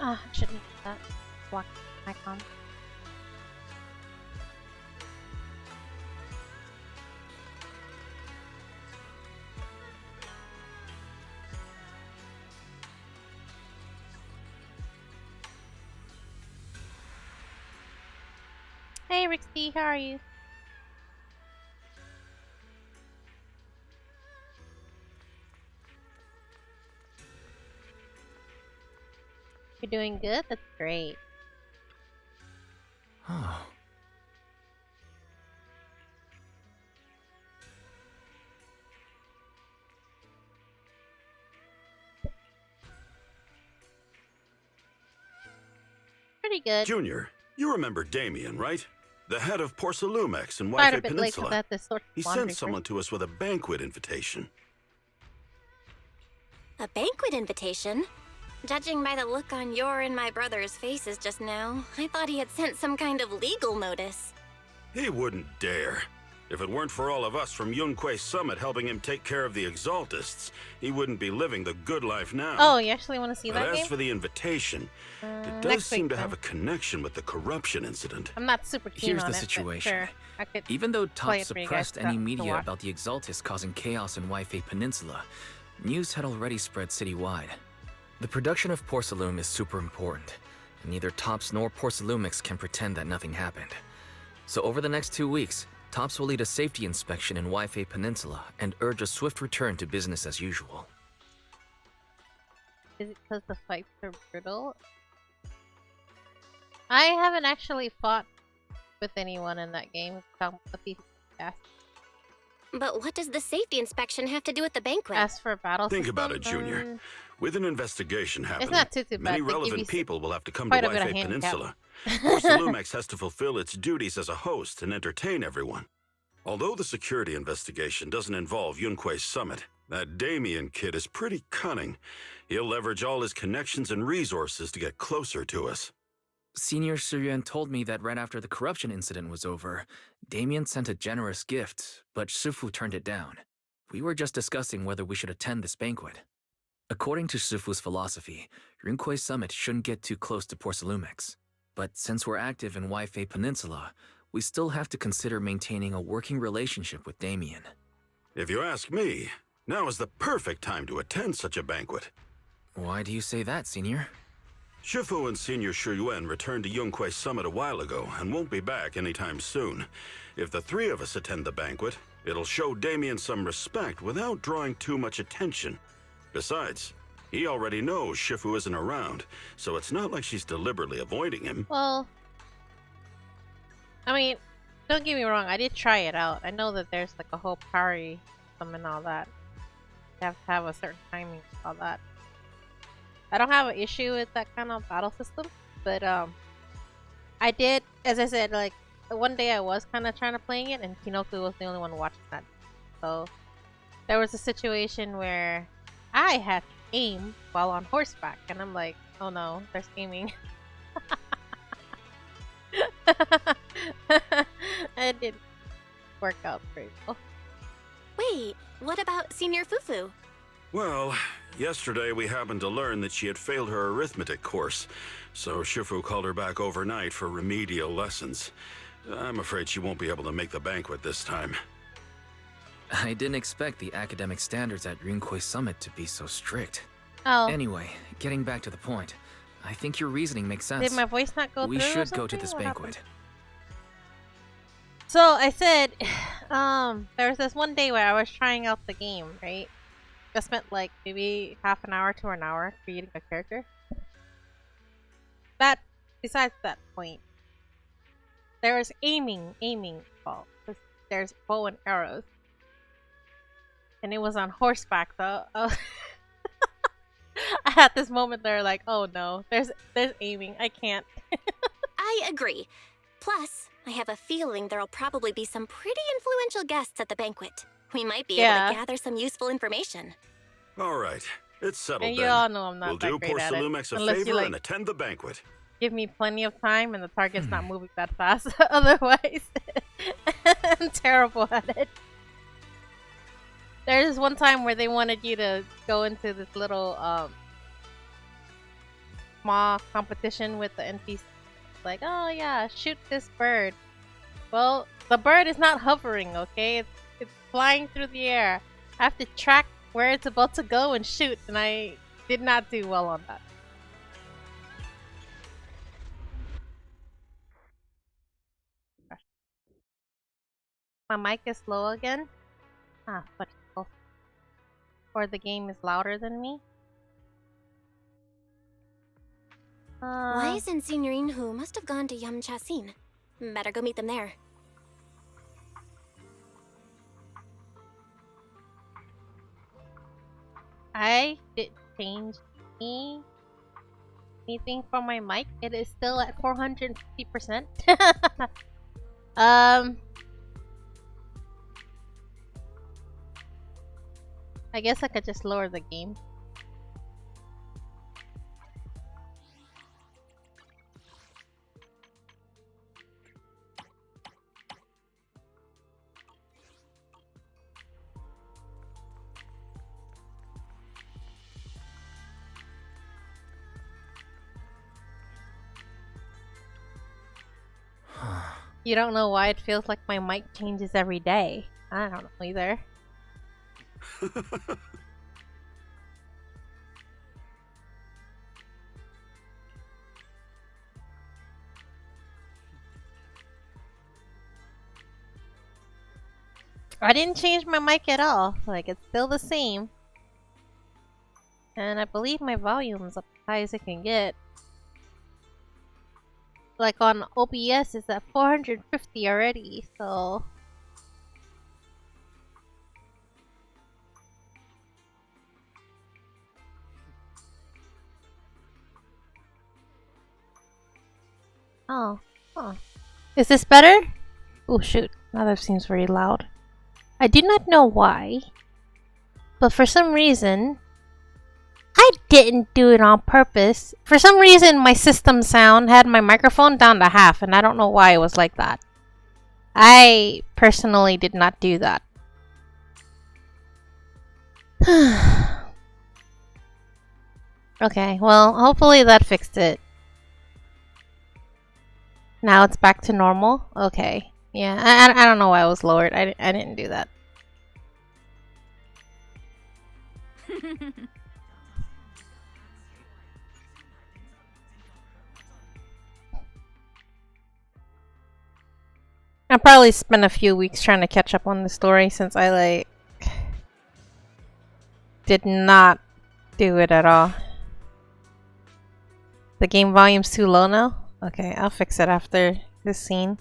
Ah, I shouldn't have that black icon. Hey Rixie, how are you? You're doing good? That's great. Oh. Pretty good. Junior, you remember Damien, right? The head of Porcelumex and Quite a Wi-Fi bit late because I Peninsula. had to sort He laundry sent first. someone to us with a banquet invitation. A banquet invitation? Judging by the look on your and my brother's faces just now, I thought he had sent some kind of legal notice. He wouldn't dare. If it weren't for all of us from Yunque Summit helping him take care of the Exaltists, he wouldn't be living the good life now. Oh, you actually want to see But that as game? for the invitation, it does next seem week, to have then. a connection with the corruption incident. I'm not super keen Here's on the it, but situation. sure, I could Even though play Top it for you guys suppressed any to media watch. about the Exaltists causing chaos in Wi-Fi Peninsula, news had already spread citywide. The production of Porcelume is super important, and neither Tops nor Porcelumix can pretend that nothing happened. So over the next 2 weeks, Tops will lead a safety inspection in Wi-Fi Peninsula and urge a swift return to business as usual. Is it because the fights are brutal? I haven't actually fought with anyone in that game. But what does the safety inspection have to do with the banquet? As for battle Think about system, it, Junior. With an investigation happening, not too bad. many They give relevant you people will have to come to quite a bit of Wi-Fi handicap. Peninsula. Porcelumex has to fulfill its duties as a host and entertain everyone. Although the security investigation doesn't involve Yunque Summit, that Damien kid is pretty cunning. He'll leverage all his connections and resources to get closer to us. Senior Suyuan told me that right after the corruption incident was over, Damien sent a generous gift, but Shifu turned it down. We were just discussing whether we should attend this banquet. According to Shifu's philosophy, Yunque Summit shouldn't get too close to Porcelumex. But since we're active in Wi-Fi Peninsula, we still have to consider maintaining a working relationship with Damien. If you ask me, now is the perfect time to attend such a banquet. Why do you say that, Senior? Shifu and Senior Shuyuan returned to Yunque Summit a while ago and won't be back anytime soon. If the three of us attend the banquet, it'll show Damien some respect without drawing too much attention. Besides, he already knows Shifu isn't around, so it's not like she's deliberately avoiding him. Well, I mean, don't get me wrong. I did try it out. I know that there's like a whole party system and all that. You have to have a certain timing and all that. I don't have an issue with that kind of battle system, but I did, as I said, like one day I was kind of trying to playing it, and Kinoku was the only one watching that. So there was a situation where I had to aim while on horseback, and I'm like, oh no, there's aiming. It didn't work out very well. Wait, what about Senior Fufu? Well, yesterday we happened to learn that she had failed her arithmetic course, so Shifu called her back overnight for remedial lessons. I'm afraid she won't be able to make the banquet this time. I didn't expect the academic standards at Yunque Summit to be so strict. Oh, Anyway, getting back to the point, I think your reasoning makes sense. did my voice not go We through? or should go to something? this What banquet. happened? So I said, there was this one day where I was trying out the game, right? I spent like maybe half an hour to an hour creating a character. That, besides that point, there was aiming involved. There's bow and arrows. And it was on horseback, so I had this moment there like, oh no, there's aiming. I can't. I agree. Plus, I have a feeling there'll probably be some pretty influential guests at the banquet. We might be able to gather some useful information. All right, it's settled And you then. all know I'm not We'll that do great at it. Porcelumex a Unless you, favor like, and attend the banquet. give me plenty of time and the target's not moving that fast. Otherwise, I'm terrible at it. There's one time where they wanted you to go into this little small competition with the NPC. Like, oh yeah, shoot this bird. Well, the bird is not hovering, okay? It's flying through the air. I have to track where it's about to go and shoot, and I did not do well on that. My mic is low again. But or the game is louder than me. Wise and Signorine Hu must have gone to Ch2. Better go meet them there. I didn't change anything for my mic. It is still at 450%. I guess I could just lower the game. You don't know why it feels like my mic changes every day. I don't know either. I didn't change my mic at all. Like, it's still the same. And I believe my volume's up as high as it can get. Like on OBS, it's at 450 already, so... Oh. Huh. Is this better? Oh shoot, now that seems very loud. I do not know why, but for some reason, I didn't do it on purpose. For some reason, my system sound had my microphone down to half, and I don't know why it was like that. I personally did not do that. Okay, well, hopefully that fixed it. Now it's back to normal? Okay. Yeah, I don't know why it was lowered. I didn't do that. I probably spent a few weeks trying to catch up on the story since I, like, did not do it at all. The game volume's too low now? Okay, I'll fix it after this scene.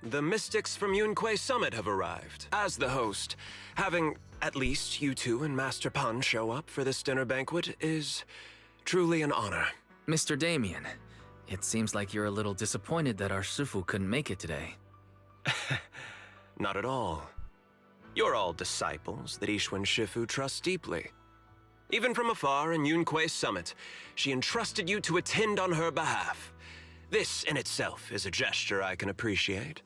The mystics from Yunquay Summit have arrived. As the host, having at least you two and Master Pan show up for this dinner banquet is truly an honor. Mr. Damien, it seems like you're a little disappointed that our Shifu couldn't make it today. Not at all. You're all disciples that Ishwen Shifu trusts deeply. Even from afar in Yunquay Summit, she entrusted you to attend on her behalf. This in itself is a gesture I can appreciate.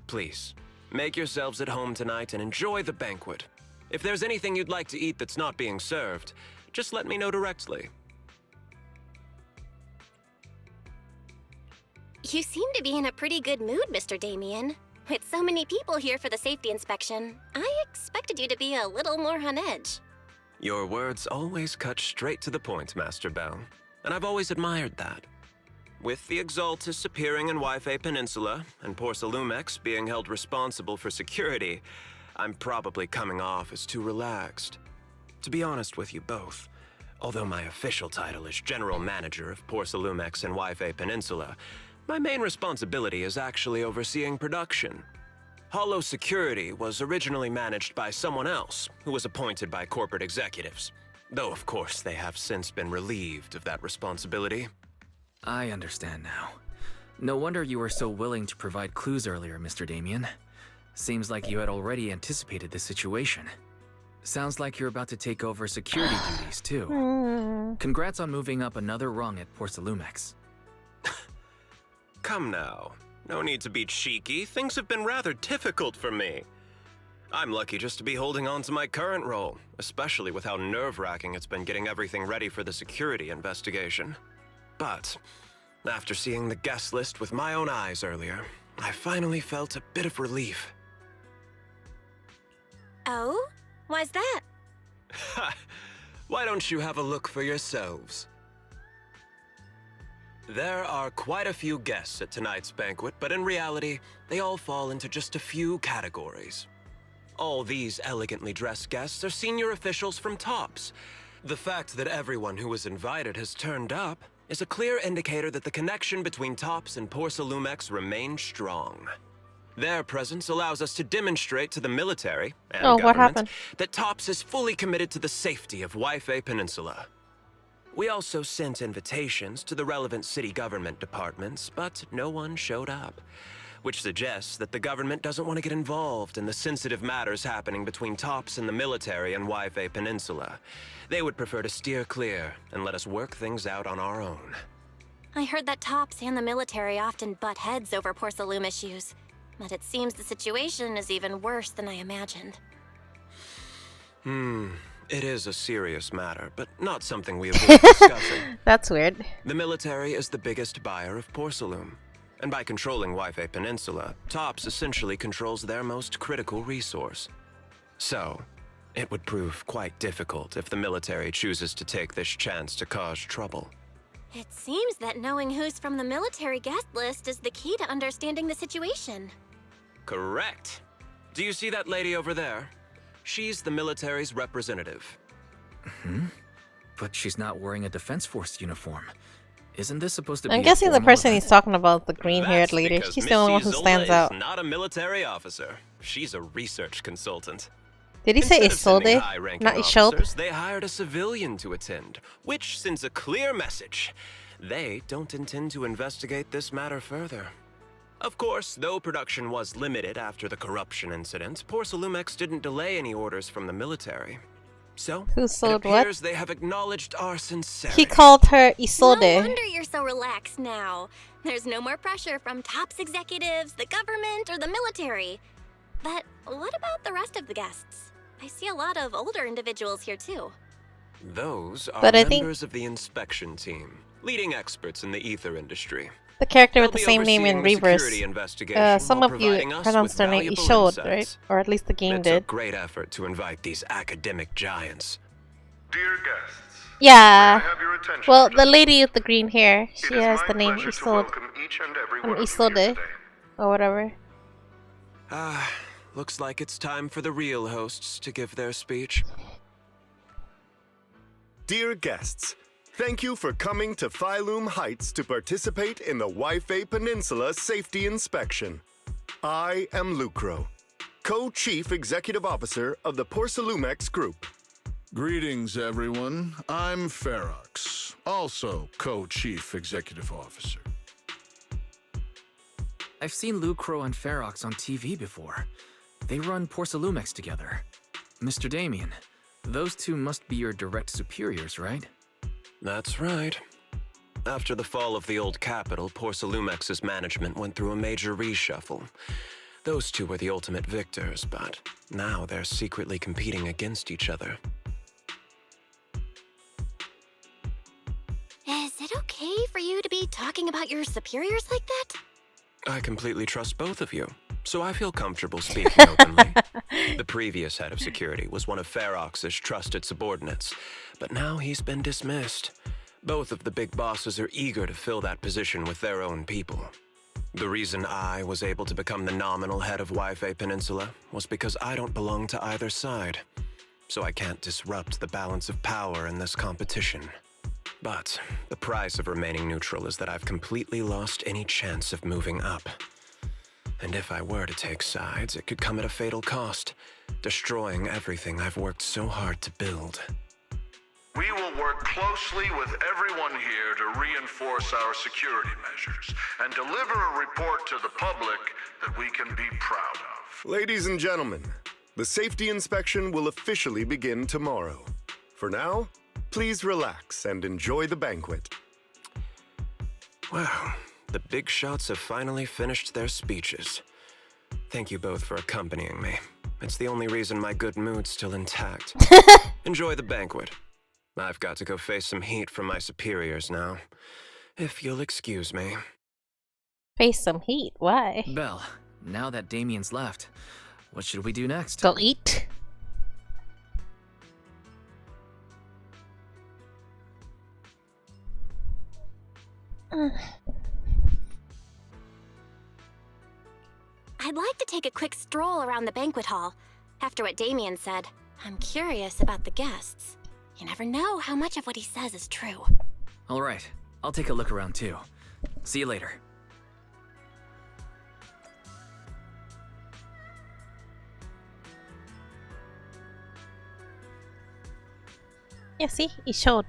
Please, make yourselves at home tonight and enjoy the banquet. If there's anything you'd like to eat that's not being served, just let me know directly. You seem to be in a pretty good mood, Mr. Damien. With so many people here for the safety inspection, I expected you to be a little more on edge. Your words always cut straight to the point, Master Bell, and I've always admired that. With the Exaltus appearing in Wi-Fi Peninsula and Porcelumex being held responsible for security, I'm probably coming off as too relaxed. To be honest with you both, although my official title is General Manager of Porcelumex and Wi-Fi Peninsula, my main responsibility is actually overseeing production. Hollow Security was originally managed by someone else, who was appointed by corporate executives. Though, of course, they have since been relieved of that responsibility. I understand now. No wonder you were so willing to provide clues earlier, Mr. Damien. Seems like you had already anticipated the situation. Sounds like you're about to take over security duties, too. Congrats on moving up another rung at Porcelumex. Come now. No need to be cheeky. Things have been rather difficult for me. I'm lucky just to be holding on to my current role, especially with how nerve-wracking it's been getting everything ready for the security investigation. But after seeing the guest list with my own eyes earlier, I finally felt a bit of relief. Oh? Why's that? Ha! Why don't you have a look for yourselves? There are quite a few guests at tonight's banquet, but in reality, they all fall into just a few categories. All these elegantly dressed guests are senior officials from TOPS. The fact that everyone who was invited has turned up is a clear indicator that the connection between TOPS and Porcelumex remains strong. Their presence allows us to demonstrate to the military and government that TOPS is fully committed to the safety of Wi-Fi Peninsula. We also sent invitations to the relevant city government departments, but no one showed up, which suggests that the government doesn't want to get involved in the sensitive matters happening between TOPS and the military and Wi-Fi Peninsula. They would prefer to steer clear and let us work things out on our own. I heard that TOPS and the military often butt heads over Porcelume issues, but it seems the situation is even worse than I imagined. It is a serious matter, but not something we avoid discussing. That's weird. The military is the biggest buyer of Porcelume, and by controlling Wi-Fi Peninsula, TOPS essentially controls their most critical resource. So, it would prove quite difficult if the military chooses to take this chance to cause trouble. It seems that knowing who's from the military guest list is the key to understanding the situation. Correct. Do you see that lady over there? She's the military's representative. But she's not wearing a Defense Force uniform. Isn't this supposed to be I'm guessing the person he's talking about, the green-haired lady. Because She's the only one who Miss stands Isolde out. is not a military officer. She's a research consultant. Did he say Instead of sending Isolde? high-ranking Not Isolde? officers, they hired a civilian to attend, which sends a clear message. They don't intend to investigate this matter further. Of course, though production was limited after the corruption incident, Porcelumex didn't delay any orders from the military. So, Who it sold appears what? they have acknowledged our sincerity. He called her No Isolde. wonder you're so relaxed now. There's no more pressure from TOPS executives, the government, or the military. But what about the rest of the guests? I see a lot of older individuals here too. Those are But I think- members of the inspection team, leading experts in the ether industry. The character with They'll the be same name in overseeing the reverse. security investigation Some while of you providing us pronounced with their name valuable Isolde, right? insights. Or at least the game It's a did. great effort to invite these academic giants. Dear guests, Yeah. may I have your attention, Well, please? the lady with the green hair, It she is has my the name pleasure to Isolde. welcome each and every From one of you Isolde. here today. Or whatever. Looks like it's time for the real hosts to give their speech. Dear guests, thank you for coming to Phylum Heights to participate in the Wi-Fi Peninsula Safety Inspection. I am Lucro, Co-Chief Executive Officer of the Porcelumex Group. Greetings, everyone. I'm Ferox, also Co-Chief Executive Officer. I've seen Lucro and Ferox on TV before. They run Porcelumex together. Mr. Damien, those two must be your direct superiors, right? That's right. After the fall of the old capital, Porcelumex's management went through a major reshuffle. Those two were the ultimate victors, but now they're secretly competing against each other. Is it okay for you to be talking about your superiors like that? I completely trust both of you, so I feel comfortable speaking openly. The previous head of security was one of Ferox's trusted subordinates, but now he's been dismissed. Both of the big bosses are eager to fill that position with their own people. The reason I was able to become the nominal head of Wi-Fi Peninsula was because I don't belong to either side, so I can't disrupt the balance of power in this competition. But the price of remaining neutral is that I've completely lost any chance of moving up. And if I were to take sides, it could come at a fatal cost, destroying everything I've worked so hard to build. We will work closely with everyone here to reinforce our security measures and deliver a report to the public that we can be proud of. Ladies and gentlemen, the safety inspection will officially begin tomorrow. For now, please relax and enjoy the banquet. Wow, the big shots have finally finished their speeches. Thank you both for accompanying me. It's the only reason my good mood's still intact. Enjoy the banquet. I've got to go face some heat from my superiors now. If you'll excuse me. Face some heat. Why? Belle, now that Damien's left, what should we do next? Go eat. I'd like to take a quick stroll around the banquet hall. After what Damien said, I'm curious about the guests. You never know how much of what he says is true. All right, I'll take a look around too. See you later. Yeah, see? He showed.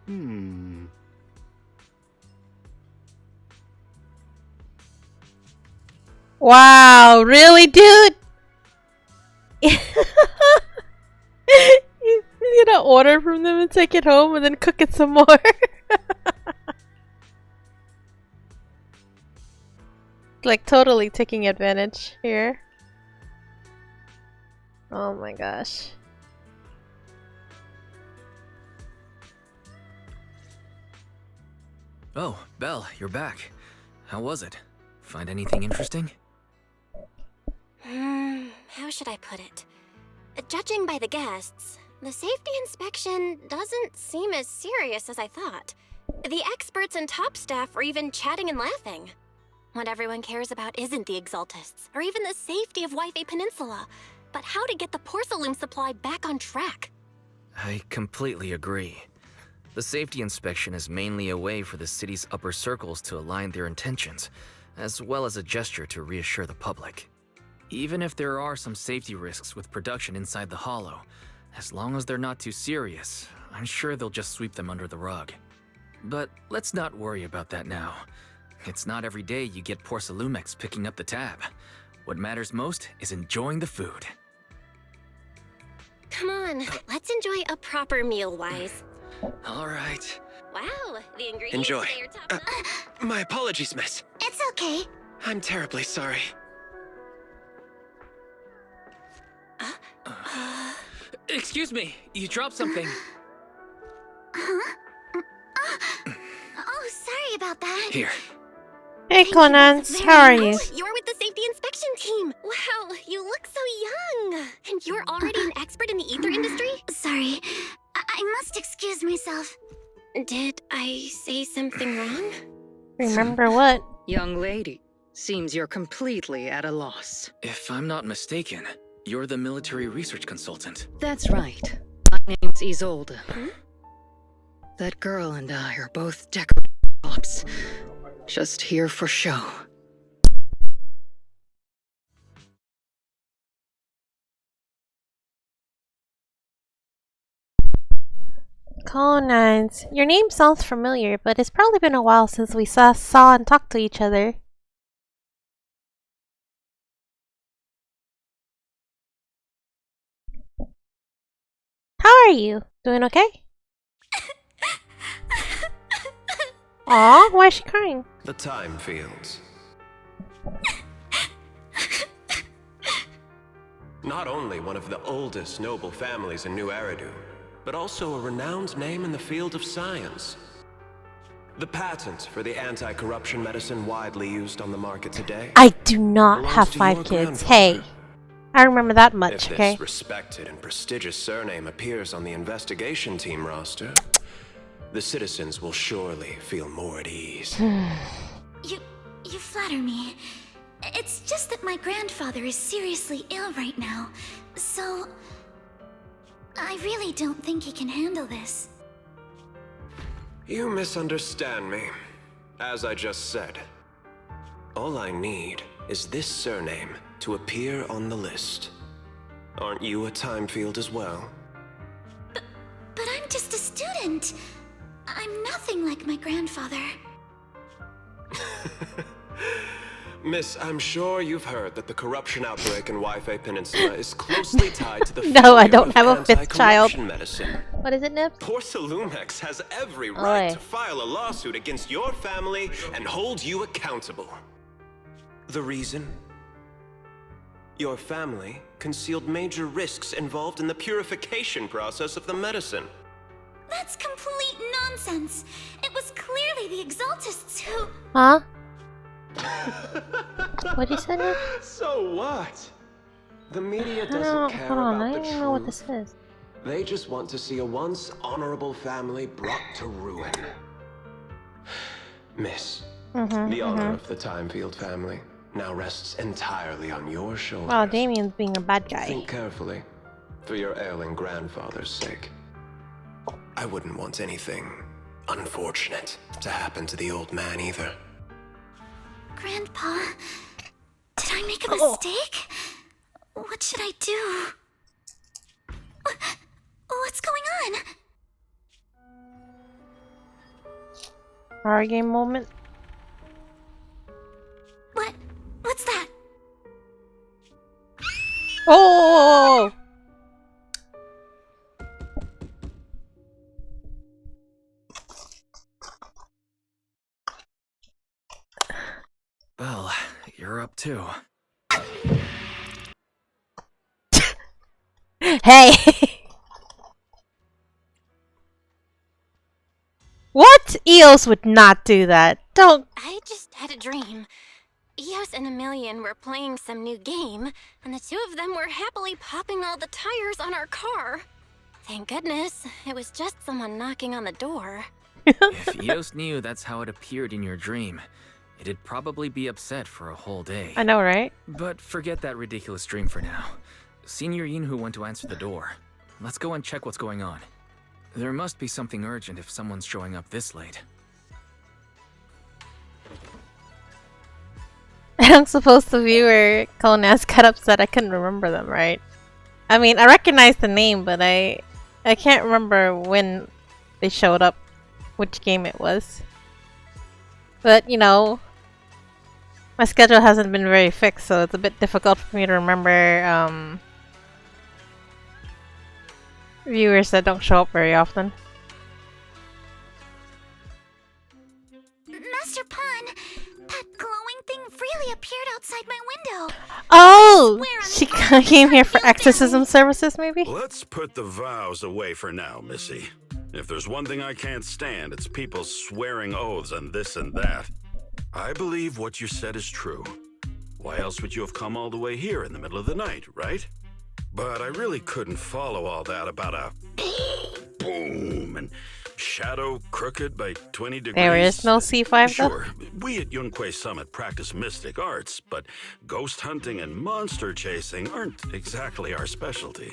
Hmm? Wow, really, dude? He's gonna order from them and take it home and then cook it some more. Like totally taking advantage here. Oh my gosh. Oh, Belle, you're back. How was it? Find anything interesting? How should I put it? Judging by the guests, the safety inspection doesn't seem as serious as I thought. The experts and top staff were even chatting and laughing. What everyone cares about isn't the Exaltists, or even the safety of Wi-Fi Peninsula, but how to get the porcelain supply back on track. I completely agree. The safety inspection is mainly a way for the city's upper circles to align their intentions, as well as a gesture to reassure the public. Even if there are some safety risks with production inside the Hollow, as long as they're not too serious, I'm sure they'll just sweep them under the rug. But let's not worry about that now. It's not every day you get Porcelumex picking up the tab. What matters most is enjoying the food. Come on, let's enjoy a proper meal, Wise. All right. Wow, the ingredients Enjoy. today are top notch. My apologies, miss. It's okay. I'm terribly sorry. Excuse me, you dropped something. Huh? Oh, sorry about that. Here. Hey, Conans, how are you? You're with the safety inspection team. Wow, you look so young. And you're already an expert in the ether industry? Sorry. I must excuse myself. Did I say something wrong? Remember what? Young lady, seems you're completely at a loss. If I'm not mistaken, you're the military research consultant. That's right. My name's Isolde. That girl and I are both decorated cops. Just here for show. Conans, your name sounds familiar, but it's probably been a while since we saw and talked to each other. How are you? Doing okay? Aw, why is she crying? The time fields. Not only one of the oldest noble families in New Eridu, but also a renowned name in the field of science. The patent for the anti-corruption medicine widely used on the market today. I do not belongs have to 5 your kids. grandfather. Hey, I remember that much, If okay? this respected and prestigious surname appears on the investigation team roster, the citizens will surely feel more at ease. You flatter me. It's just that my grandfather is seriously ill right now, so I really don't think he can handle this. You misunderstand me. As I just said, all I need is this surname to appear on the list. Aren't you a time field as well? But I'm just a student. I'm nothing like my grandfather. Miss, I'm sure you've heard that the corruption outbreak in Wi-Fi Peninsula is closely tied to the No, I failure don't of have a 5th child. anti-corruption medicine. What is it, Nips? Poor Salumex has every right Oi. to file a lawsuit against your family and hold you accountable. The reason? Your family concealed major risks involved in the purification process of the medicine. That's complete nonsense. It was clearly the Exaltists who... Huh? What'd you say, Nips? So what? The media I doesn't don't, care hold on, about I the don't truth. even know what this is. They just want to see a once honorable family brought to ruin. Miss, the honor of the Timefield family now rests entirely on your shoulders. Wow, Damien's being a bad guy. Think carefully, for your ailing grandfather's sake. I wouldn't want anything unfortunate to happen to the old man either. Grandpa, did I make a mistake? What should I do? What's going on? Horror game moment. What's that? Oh! Well, you're up too. Hey! What? Eos would not do that. Don't. I just had a dream. Eos and Emilian were playing some new game, and the two of them were happily popping all the tires on our car. Thank goodness, it was just someone knocking on the door. If Eos knew that's how it appeared in your dream, it'd probably be upset for a whole day. I know, right? But forget that ridiculous dream for now. Senior Yinhu went to answer the door. Let's go and check what's going on. There must be something urgent if someone's showing up this late. I don't suppose the viewer Colonaz got upset I couldn't remember them, right? I mean, I recognize the name, but I can't remember when they showed up, which game it was. But, you know, my schedule hasn't been very fixed, so it's a bit difficult for me to remember viewers that don't show up very often. Master Pawn, that glowing thing really appeared outside my window. Oh, she came here for exorcism services, maybe? Let's put the vows away for now, Missy. If there's one thing I can't stand, it's people swearing oaths and this and that. I believe what you said is true. Why else would you have come all the way here in the middle of the night, right? But I really couldn't follow all that about a boom and shadow crooked by 20 degrees. There is no C5 Sure, we at Yunquay Summit practice mystic arts, but ghost hunting and monster chasing aren't exactly our specialty.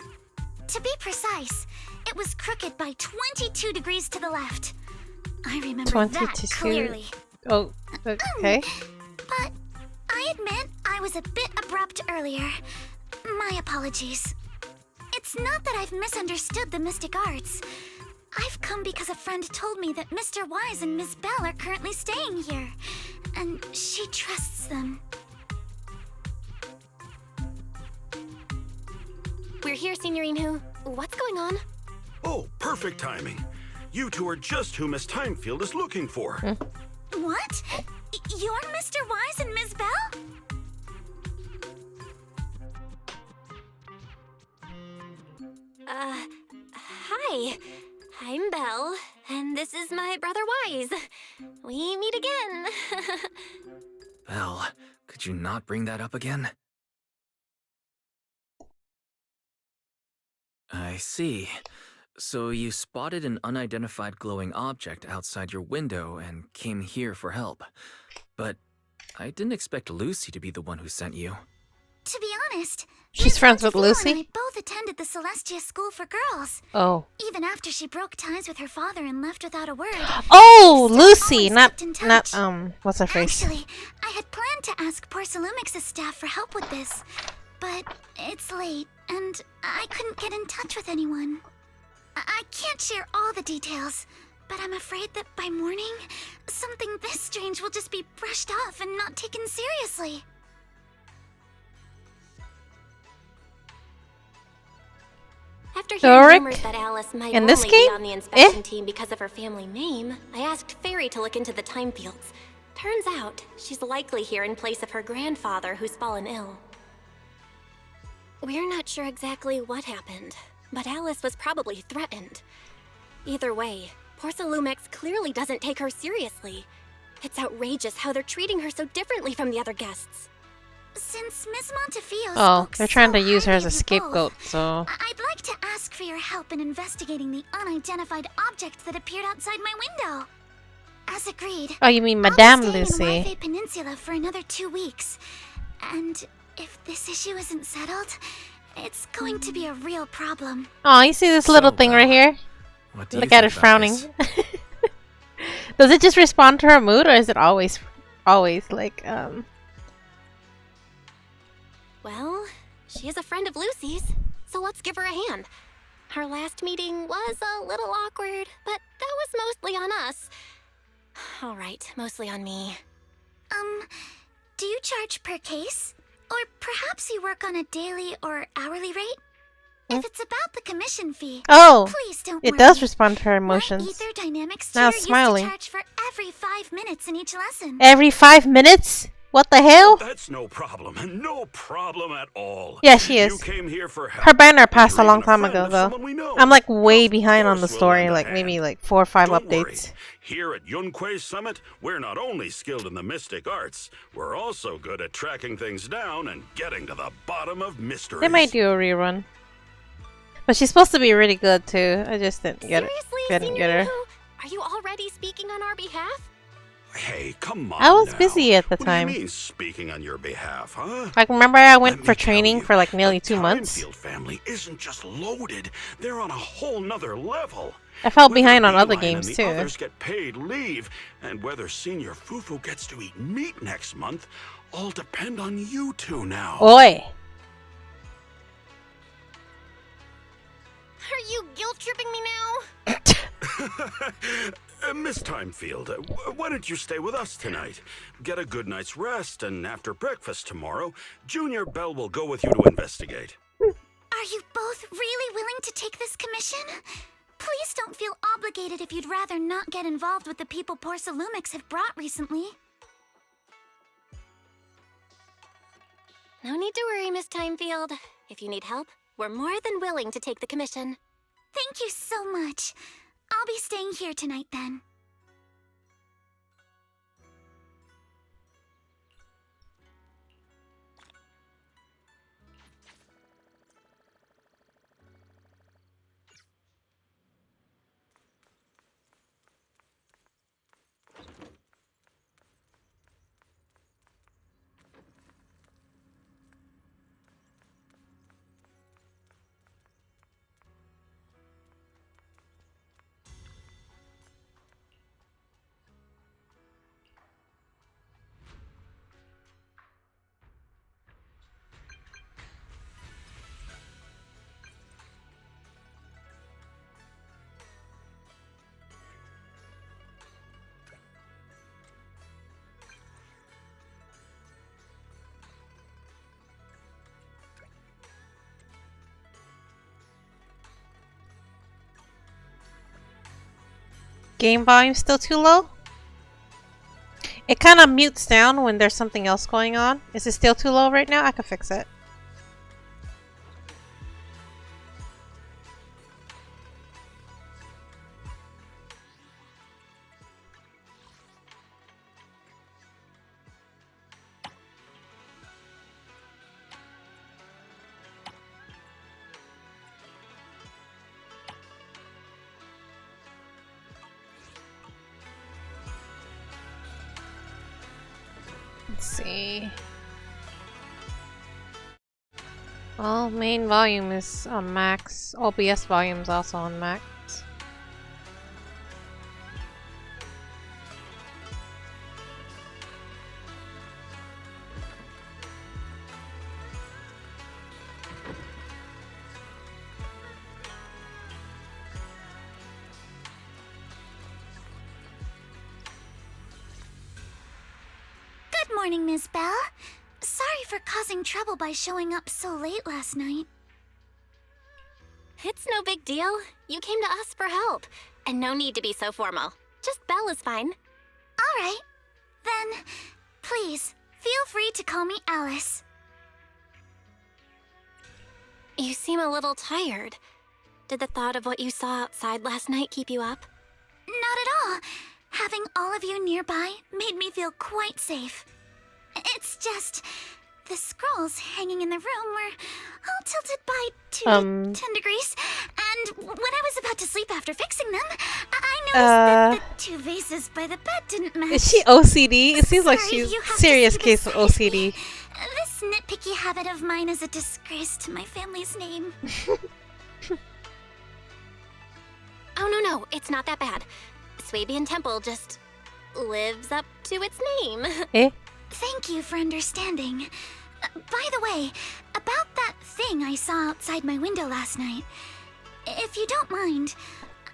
To be precise, it was crooked by 22 degrees to the left. I remember that clearly. Oh, okay. But I admit I was a bit abrupt earlier. My apologies. It's not that I've misunderstood the mystic arts. I've come because a friend told me that Mr. Wise and Miss Bell are currently staying here, and she trusts them. We're here, Signorine. What's going on? Oh, perfect timing. You two are just who Miss Timefield is looking for. What? You're Mr. Wise and Miss Bell? Hi. I'm Belle, and this is my brother Wise. We meet again. Belle, could you not bring that up again? I see. So you spotted an unidentified glowing object outside your window and came here for help. But I didn't expect Lucy to be the one who sent you. To be honest, she's friends with Lucy? and I both attended the Celestia School for Girls. Oh. Even after she broke ties with her father and left without a word. Oh, Lucy, not what's her face? Actually, I had planned to ask Porcelumix's staff for help with this, but it's late and I couldn't get in touch with anyone. I can't share all the details, but I'm afraid that by morning, something this strange will just be brushed off and not taken seriously. After hearing Doric? rumors that Alice might In this only game? be on the inspection team because of her family name, I asked Fairy to look into the time fields. Turns out, she's likely here in place of her grandfather who's fallen ill. We're not sure exactly what happened, but Alice was probably threatened. Either way, Porcelumix clearly doesn't take her seriously. It's outrageous how they're treating her so differently from the other guests. Since Miss Montefiore Oh, they're trying to use her as a highly of you scapegoat, both, so... I'd like to ask for your help in investigating the unidentified object that appeared outside my window. As agreed. Oh, you mean Madame I'll be staying in Lucy. Waifei Peninsula for another 2 weeks. And if this issue isn't settled, it's going to be a real problem. Oh, you see this little thing right here? What do you Look at think it about frowning. this? Does it just respond to her mood, or is it always like, Well, she is a friend of Lucy's, so let's give her a hand. Our last meeting was a little awkward, but that was mostly on us. All right, mostly on me. Do you charge per case? Or perhaps you work on a daily or hourly rate? If it's about the commission fee, oh, please don't it worry. does respond to her My emotions. ether dynamics Now tutor used smiling. to charge for every 5 minutes in each lesson. Every 5 minutes? What the hell? That's no problem. No problem at all. Yeah, she is. You came here for help. Her banner passed a You're long even time friend ago, of though. someone we know. I'm like way Of behind on the course we'll story, lend a like hand. maybe like 4 or 5 Don't updates. worry. Here at Yunquay Summit, we're not only skilled in the mystic arts, we're also good at tracking things down and getting to the bottom of mysteries. They might do a rerun. But she's supposed to be really good too. I just didn't get Seriously, it. Couldn't get her. Signorina? Are you already speaking on our behalf? Hey, come on I was now. busy at the What time. do you mean speaking on your behalf, huh? Like, remember I Let went me for tell training you, for like nearly the 2 months? Timefield family isn't just loaded; they're on a whole nother level. I fell Whether behind on other Beeline games and the too. Others get paid leave, and whether Senior Fufu gets to eat meat next month, all depend on you two now. Oi! Are you guilt-tripping me now? Miss Timefield, why don't you stay with us tonight? Get a good night's rest, and after breakfast tomorrow, Junior Bell will go with you to investigate. Are you both really willing to take this commission? Please don't feel obligated if you'd rather not get involved with the people Porcelumics have brought recently. No need to worry, Miss Timefield. If you need help, we're more than willing to take the commission. Thank you so much. I'll be staying here tonight then. Game volume still too low? It kind of mutes down when there's something else going on. Is it still too low right now? I can fix it. Let's see. Well, main volume is on max. OBS volume is also on max. Good morning, Miss Bell. Sorry for causing trouble by showing up so late last night. It's no big deal. You came to us for help. And no need to be so formal. Just Belle is fine. Alright. Then, please, feel free to call me Alice. You seem a little tired. Did the thought of what you saw outside last night keep you up? Not at all. Having all of you nearby made me feel quite safe. It's just, the scrolls hanging in the room were all tilted by 2 to 10 degrees, and when I was about to sleep after fixing them, I noticed that the 2 vases by the bed didn't match. Is she OCD? It seems like Sorry, she's you have to serious see case this of side of me. OCD. This nitpicky habit of mine is a disgrace to my family's name. Oh, no, it's not that bad. Swabian Temple just lives up to its name. Eh? Thank you for understanding. By the way, about that thing I saw outside my window last night, if you don't mind,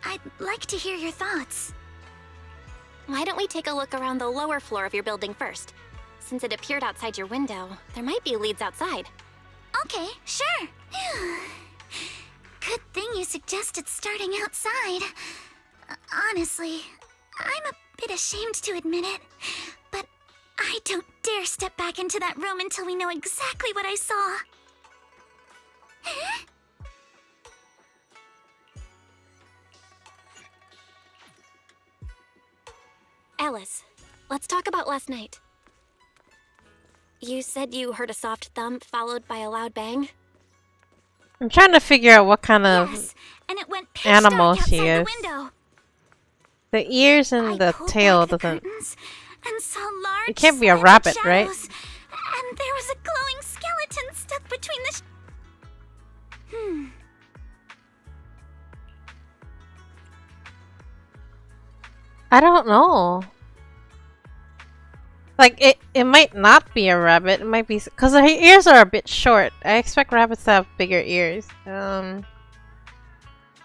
I'd like to hear your thoughts. Why don't we take a look around the lower floor of your building first? Since it appeared outside your window, there might be leads outside. Okay, sure. Good thing you suggested starting outside. Honestly, I'm a bit ashamed to admit it, but I don't dare step back into that room until we know exactly what I saw. Alice, let's talk about last night. You said you heard a soft thump followed by a loud bang? I'm trying to figure out what kind of Yes, and it went pitch animal dark she outside the is. window. The ears and the pulled tail back the doesn't. curtains and saw large It can't be a slanted rabbit, right? shadows, and there was a glowing skeleton stuck between the I don't know. Like it might not be a rabbit. It might be because her ears are a bit short. I expect rabbits to have bigger ears. That's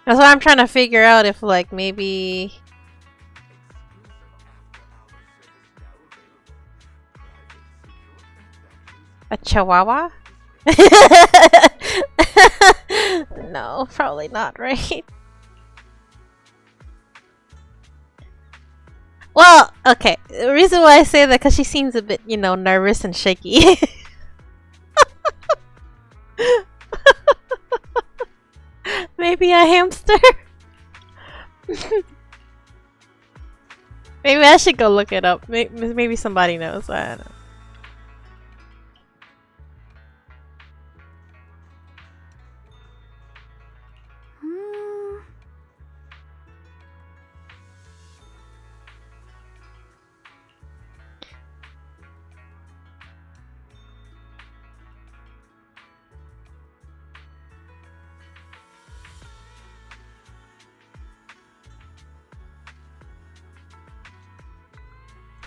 why I'm trying to figure out if like maybe a chihuahua. No, probably not, right? Well, okay. The reason why I say that because she seems a bit, nervous and shaky. Maybe a hamster. Maybe I should go look it up. Maybe somebody knows. I don't know.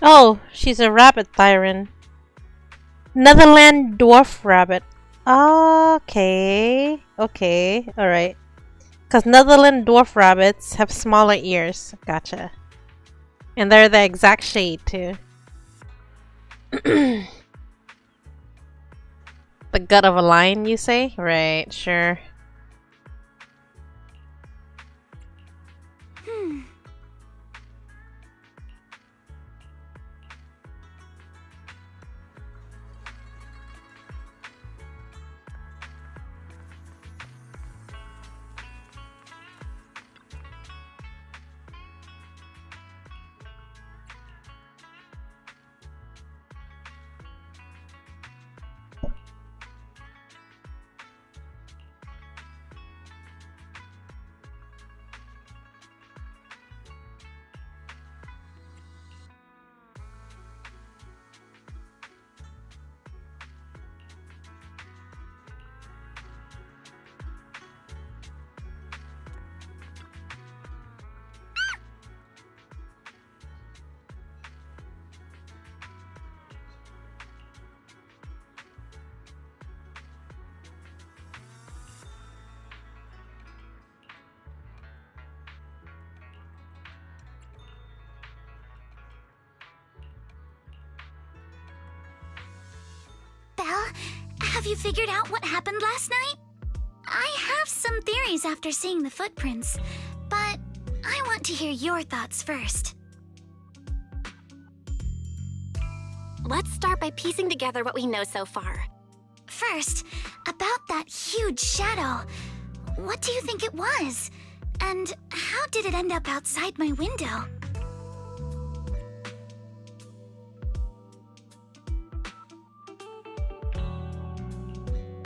Oh, she's a rabbit tyrant. Netherland dwarf rabbit. Okay. Okay. Alright. Because Netherland dwarf rabbits have smaller ears. Gotcha. And they're the exact shade, too. The gut of a lion, you say? Right, sure. Have you figured out what happened last night? I have some theories after seeing the footprints, but I want to hear your thoughts first. Let's start by piecing together what we know so far. First, about that huge shadow. What do you think it was? And how did it end up outside my window?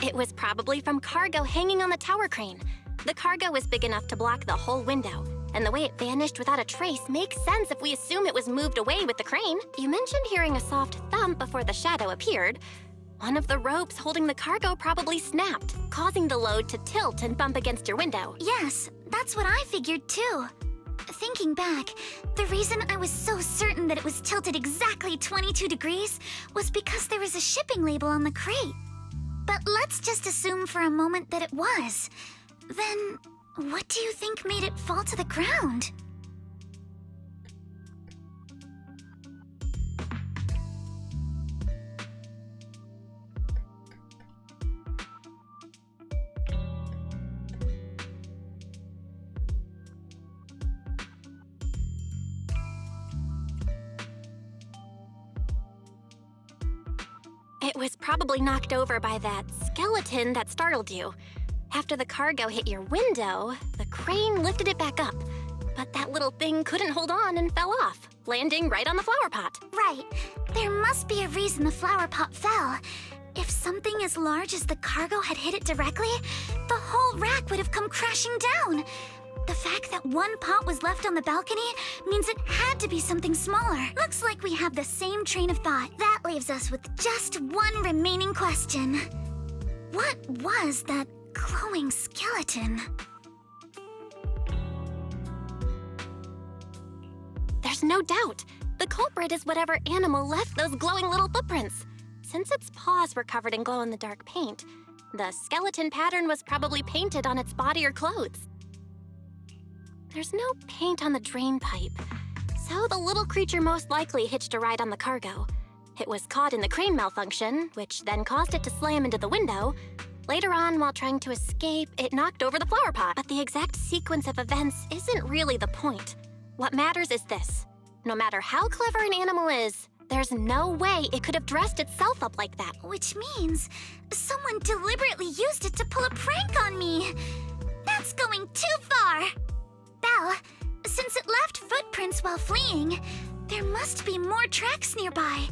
It was probably from cargo hanging on the tower crane. The cargo was big enough to block the whole window, and the way it vanished without a trace makes sense if we assume it was moved away with the crane. You mentioned hearing a soft thump before the shadow appeared. One of the ropes holding the cargo probably snapped, causing the load to tilt and bump against your window. Yes, that's what I figured too. Thinking back, the reason I was so certain that it was tilted exactly 22 degrees was because there was a shipping label on the crate. But let's just assume for a moment that it was. Then, what do you think made it fall to the ground? It was probably knocked over by that skeleton that startled you. After the cargo hit your window, the crane lifted it back up. But that little thing couldn't hold on and fell off, landing right on the flower pot. Right. There must be a reason the flower pot fell. If something as large as the cargo had hit it directly, the whole rack would have come crashing down. The fact that one pot was left on the balcony means it had to be something smaller. Looks like we have the same train of thought. That leaves us with just one remaining question. What was that glowing skeleton? There's no doubt. The culprit is whatever animal left those glowing little footprints. Since its paws were covered in glow-in-the-dark paint, the skeleton pattern was probably painted on its body or clothes. There's no paint on the drain pipe, so the little creature most likely hitched a ride on the cargo. It was caught in the crane malfunction, which then caused it to slam into the window. Later on, while trying to escape, it knocked over the flower pot. But the exact sequence of events isn't really the point. What matters is this. No matter how clever an animal is, there's no way it could have dressed itself up like that. Which means someone deliberately used it to pull a prank on me. That's going too far. Belle, since it left footprints while fleeing, there must be more tracks nearby.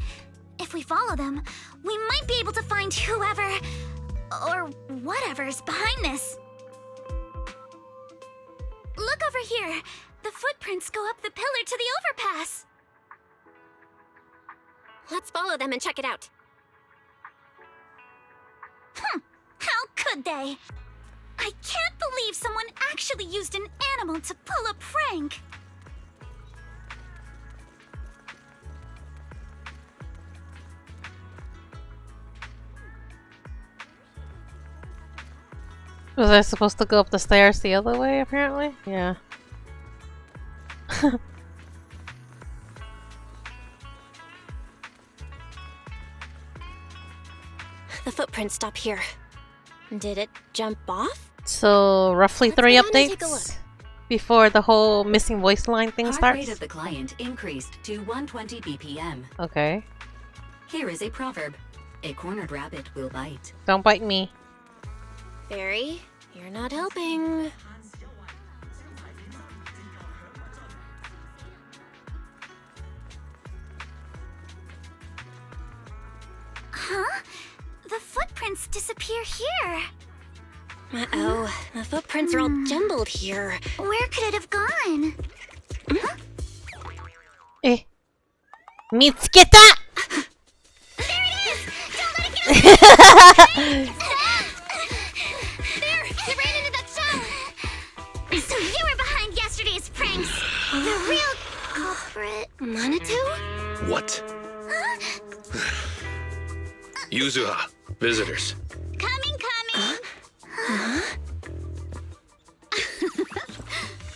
If we follow them, we might be able to find whoever or whatever's behind this. Look over here. The footprints go up the pillar to the overpass. Let's follow them and check it out. How could they? I can't believe someone actually used an animal to pull a prank. Was I supposed to go up the stairs the other way, apparently? Yeah. The footprints stop here. Did it jump off? So, roughly Let's 3 go down and take a look. updates before the whole missing voice line thing Heart starts? rate of the client increased to 120 BPM. Okay. Here is a proverb. A cornered rabbit will bite. Don't bite me. Fairy, you're not helping. Huh? The footprints disappear here. Uh-oh, the footprints are all jumbled here. Where could it have gone? Eh. Mitsukitta! There it is! Don't let it go! There! It ran into that shell! So you were behind yesterday's pranks. The real culprit. Ch2? What? Yuzuha, visitors. Coming.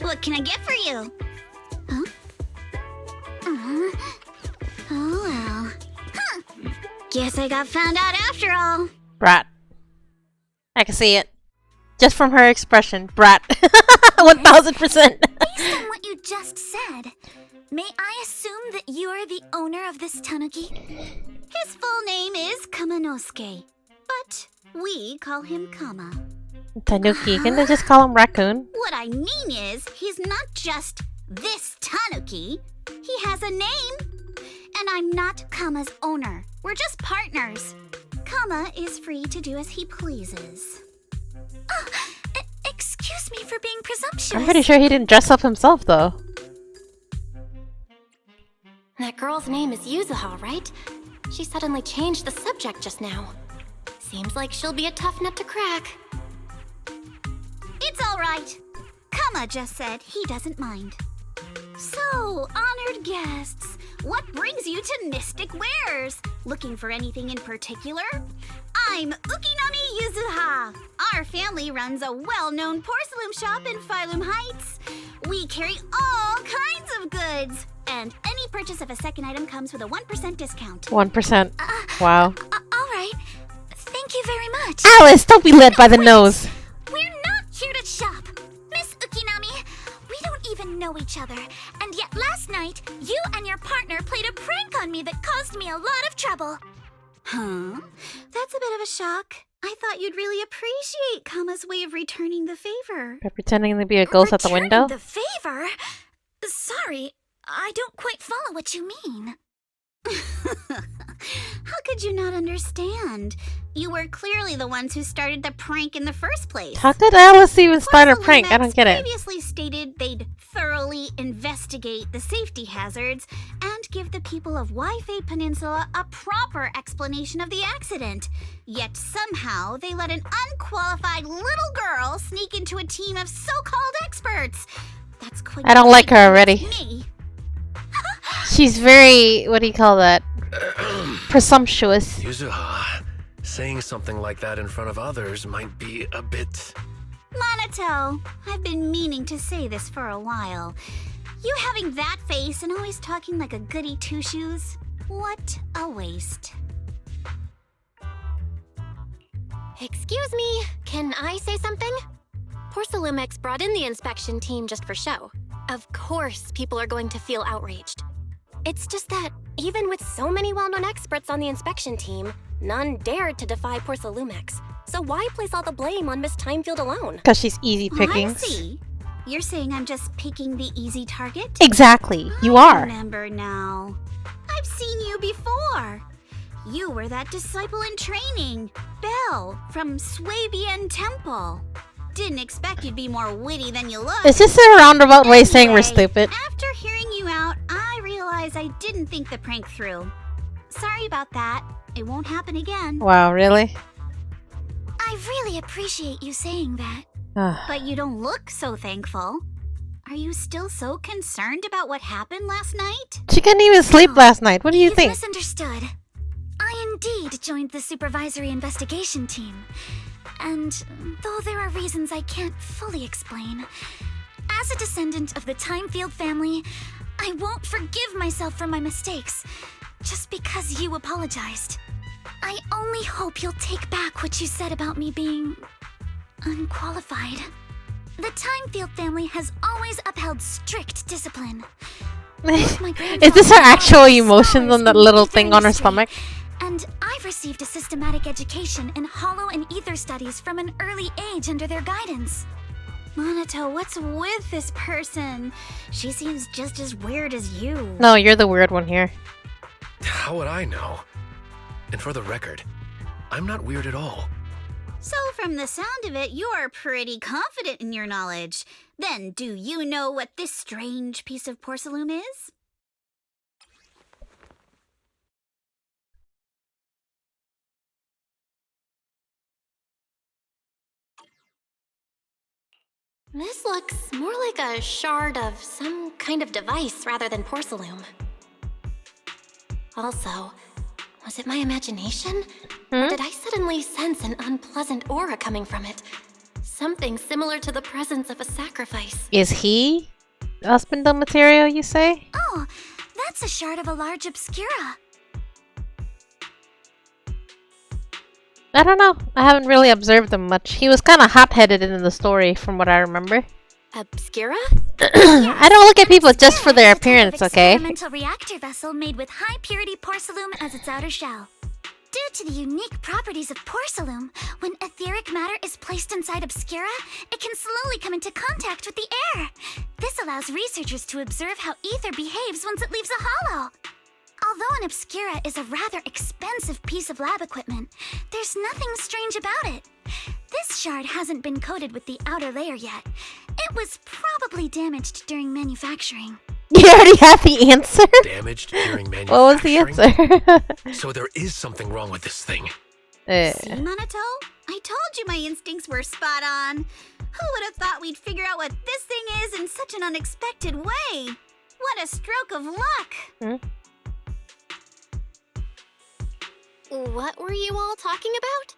What can I get for you? Huh? Oh well. Huh. Guess I got found out after all. Brat. I can see it. Just from her expression. Brat. 1000%. Based on what you just said, may I assume that you are the owner of this tanuki? His full name is Kamanosuke, but we call him Kama. Tanuki. Can they just call him Raccoon? What I mean is, he's not just this tanuki. He has a name. And I'm not Kama's owner. We're just partners. Kama is free to do as he pleases. Oh, excuse me for being presumptuous. I'm pretty sure he didn't dress up himself, though. That girl's name is Yuzuha, right? She suddenly changed the subject just now. Seems like she'll be a tough nut to crack. It's all right. Kama just said he doesn't mind. So, honored guests, what brings you to Mystic Wares? Looking for anything in particular? I'm Ukinami Yuzuha. Our family runs a well-known porcelain shop in Phylum Heights. We carry all kinds of goods, and any purchase of a second item comes with a 1% discount. 1%. Wow. All right. Thank you very much. Alice, don't be led by the nose. We're not here to shop. Miss Ukinami, we don't even know each other. And yet last night, you and your partner played a prank on me that caused me a lot of trouble. Huh? That's a bit of a shock. I thought you'd really appreciate Kama's way of returning the favor. By pretending to be a ghost at the window? Return the favor? Sorry, I don't quite follow what you mean. How could you not understand? You were clearly the ones who started the prank in the first place. How could Alice even start a prank? I don't get it. Previously stated they'd thoroughly investigate the safety hazards and give the people of Waifei Peninsula a proper explanation of the accident. Yet somehow they let an unqualified little girl sneak into a team of so-called experts. That's quite I don't like her already. Me. She's very, what do you call that? Presumptuous. Yuzuha, saying something like that in front of others might be a bit... Monato, I've been meaning to say this for a while. You having that face and always talking like a goody two-shoes? What a waste. Excuse me, can I say something? Porcelumex brought in the inspection team just for show. Of course people are going to feel outraged. It's just that, even with so many well-known experts on the inspection team, none dared to defy Porcelumex. So why place all the blame on Miss Timefield alone? Because she's easy I pickings. see. You're saying I'm just picking the easy target? Exactly. You I are. remember now. I've seen you before. You were that disciple in training, Belle, from Swabian Temple. Didn't expect you'd be more witty than you look. Is this a roundabout way of saying we're Anyway, stupid? After hearing you out, I realized I didn't think the prank through. Sorry about that. It won't happen again. Wow, really? I really appreciate you saying that. But you don't look so thankful. Are you still so concerned about what happened last night? She couldn't even sleep last night. What do you You've think? misunderstood. I indeed joined the supervisory investigation team. And though there are reasons I can't fully explain, as a descendant of the Timefield family, I won't forgive myself for my mistakes just because you apologized. I only hope you'll take back what you said about me being unqualified. The Timefield family has always upheld strict discipline. Is this her actual emotions on that little thing on her stomach? And I've received a systematic education in hollow and ether studies from an early age under their guidance. Monato, what's with this person? She seems just as weird as you. No, you're the weird one here. How would I know? And for the record, I'm not weird at all. So from the sound of it, you're pretty confident in your knowledge. Then do you know what this strange piece of porcelain is? This looks more like a shard of some kind of device rather than porcelain. Also, was it my imagination? Or did I suddenly sense an unpleasant aura coming from it? Something similar to the presence of a sacrifice. Is he husband material, you say? Oh, that's a shard of a large obscura. I don't know. I haven't really observed him much. He was kind of hot-headed in the story, from what I remember. Obscura? I don't look at people just for their appearance, okay? Experimental reactor vessel made with high-purity porcelain as its outer shell. Due to the unique properties of porcelain, when etheric matter is placed inside obscura, it can slowly come into contact with the air. This allows researchers to observe how ether behaves once it leaves a hollow. Although an obscura is a rather expensive piece of lab equipment, there's nothing strange about it. This shard hasn't been coated with the outer layer yet. It was probably damaged during manufacturing. You already have the answer? Damaged during manufacturing? What was the answer? So there is something wrong with this thing. See, Monato? I told you my instincts were spot on. Who would have thought we'd figure out what this thing is in such an unexpected way? What a stroke of luck! What were you all talking about?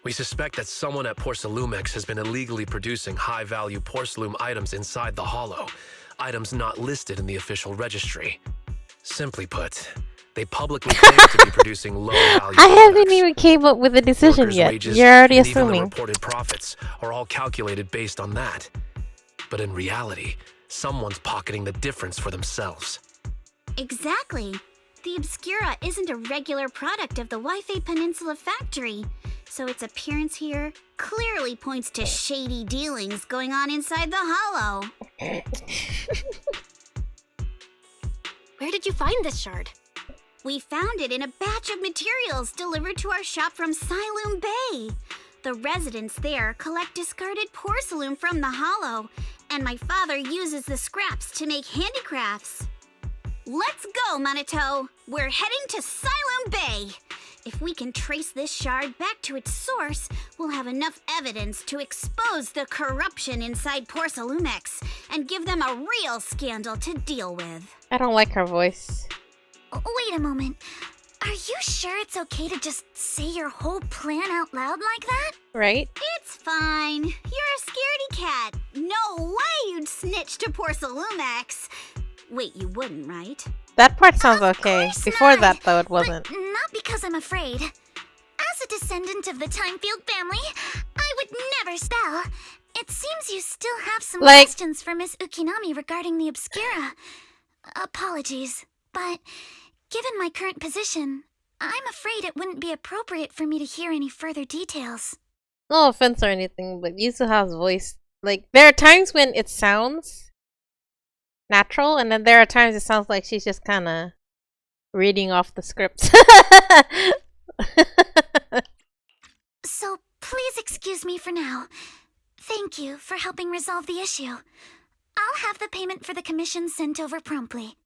We suspect that someone at Porcelumex has been illegally producing high-value porcelain items inside the hollow, items not listed in the official registry. Simply put, they publicly claim to be producing low-value I haven't even came up with a decision Workers' yet. wages You're already and even the assuming. reported profits are all calculated based on that. But in reality, someone's pocketing the difference for themselves. Exactly. The Obscura isn't a regular product of the Wi-Fi Peninsula factory, so its appearance here clearly points to shady dealings going on inside the hollow. Where did you find this shard? We found it in a batch of materials delivered to our shop from Siloam Bay. The residents there collect discarded porcelain from the hollow, and my father uses the scraps to make handicrafts. Let's go, Monato! We're heading to Siloam Bay! If we can trace this shard back to its source, we'll have enough evidence to expose the corruption inside Porcelumex and give them a real scandal to deal with. I don't like her voice. Wait a moment. Are you sure it's okay to just say your whole plan out loud like that? Right? It's fine. You're a scaredy cat. No way you'd snitch to Porcelumex. Wait, you wouldn't, right? That part sounds okay. Before not, that, though, it wasn't. But not because I'm afraid. As a descendant of the Timefield family, I would never spell. It seems you still have some questions for Miss Ukinami regarding the Obscura. Apologies. but given my current position, I'm afraid it wouldn't be appropriate for me to hear any further details. No offense or anything, but Yuzuha's voice, like, there are times when it sounds natural, and then there are times it sounds like she's just kind of reading off the script. So please excuse me for now. Thank you for helping resolve the issue. I'll have the payment for the commission sent over promptly.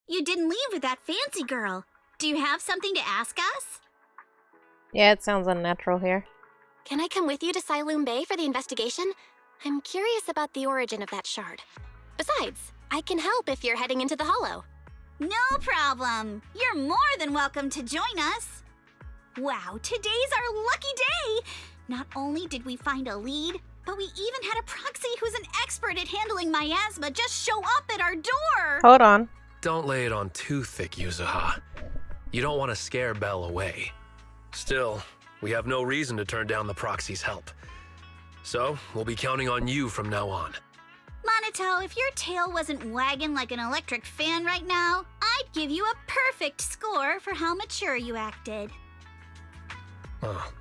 You didn't leave with that fancy girl. Do you have something to ask us? Yeah, it sounds unnatural here. Can I come with you to Siloom Bay for the investigation? I'm curious about the origin of that shard. Besides, I can help if you're heading into the Hollow. No problem. You're more than welcome to join us. Wow, today's our lucky day. Not only did we find a lead, but we even had a proxy who's an expert at handling miasma just show up at our door. Hold on. Don't lay it on too thick, Yuzuha. You don't want to scare Belle away. Still, we have no reason to turn down the proxy's help. So, we'll be counting on you from now on. Monito, if your tail wasn't wagging like an electric fan right now, I'd give you a perfect score for how mature you acted. Oh.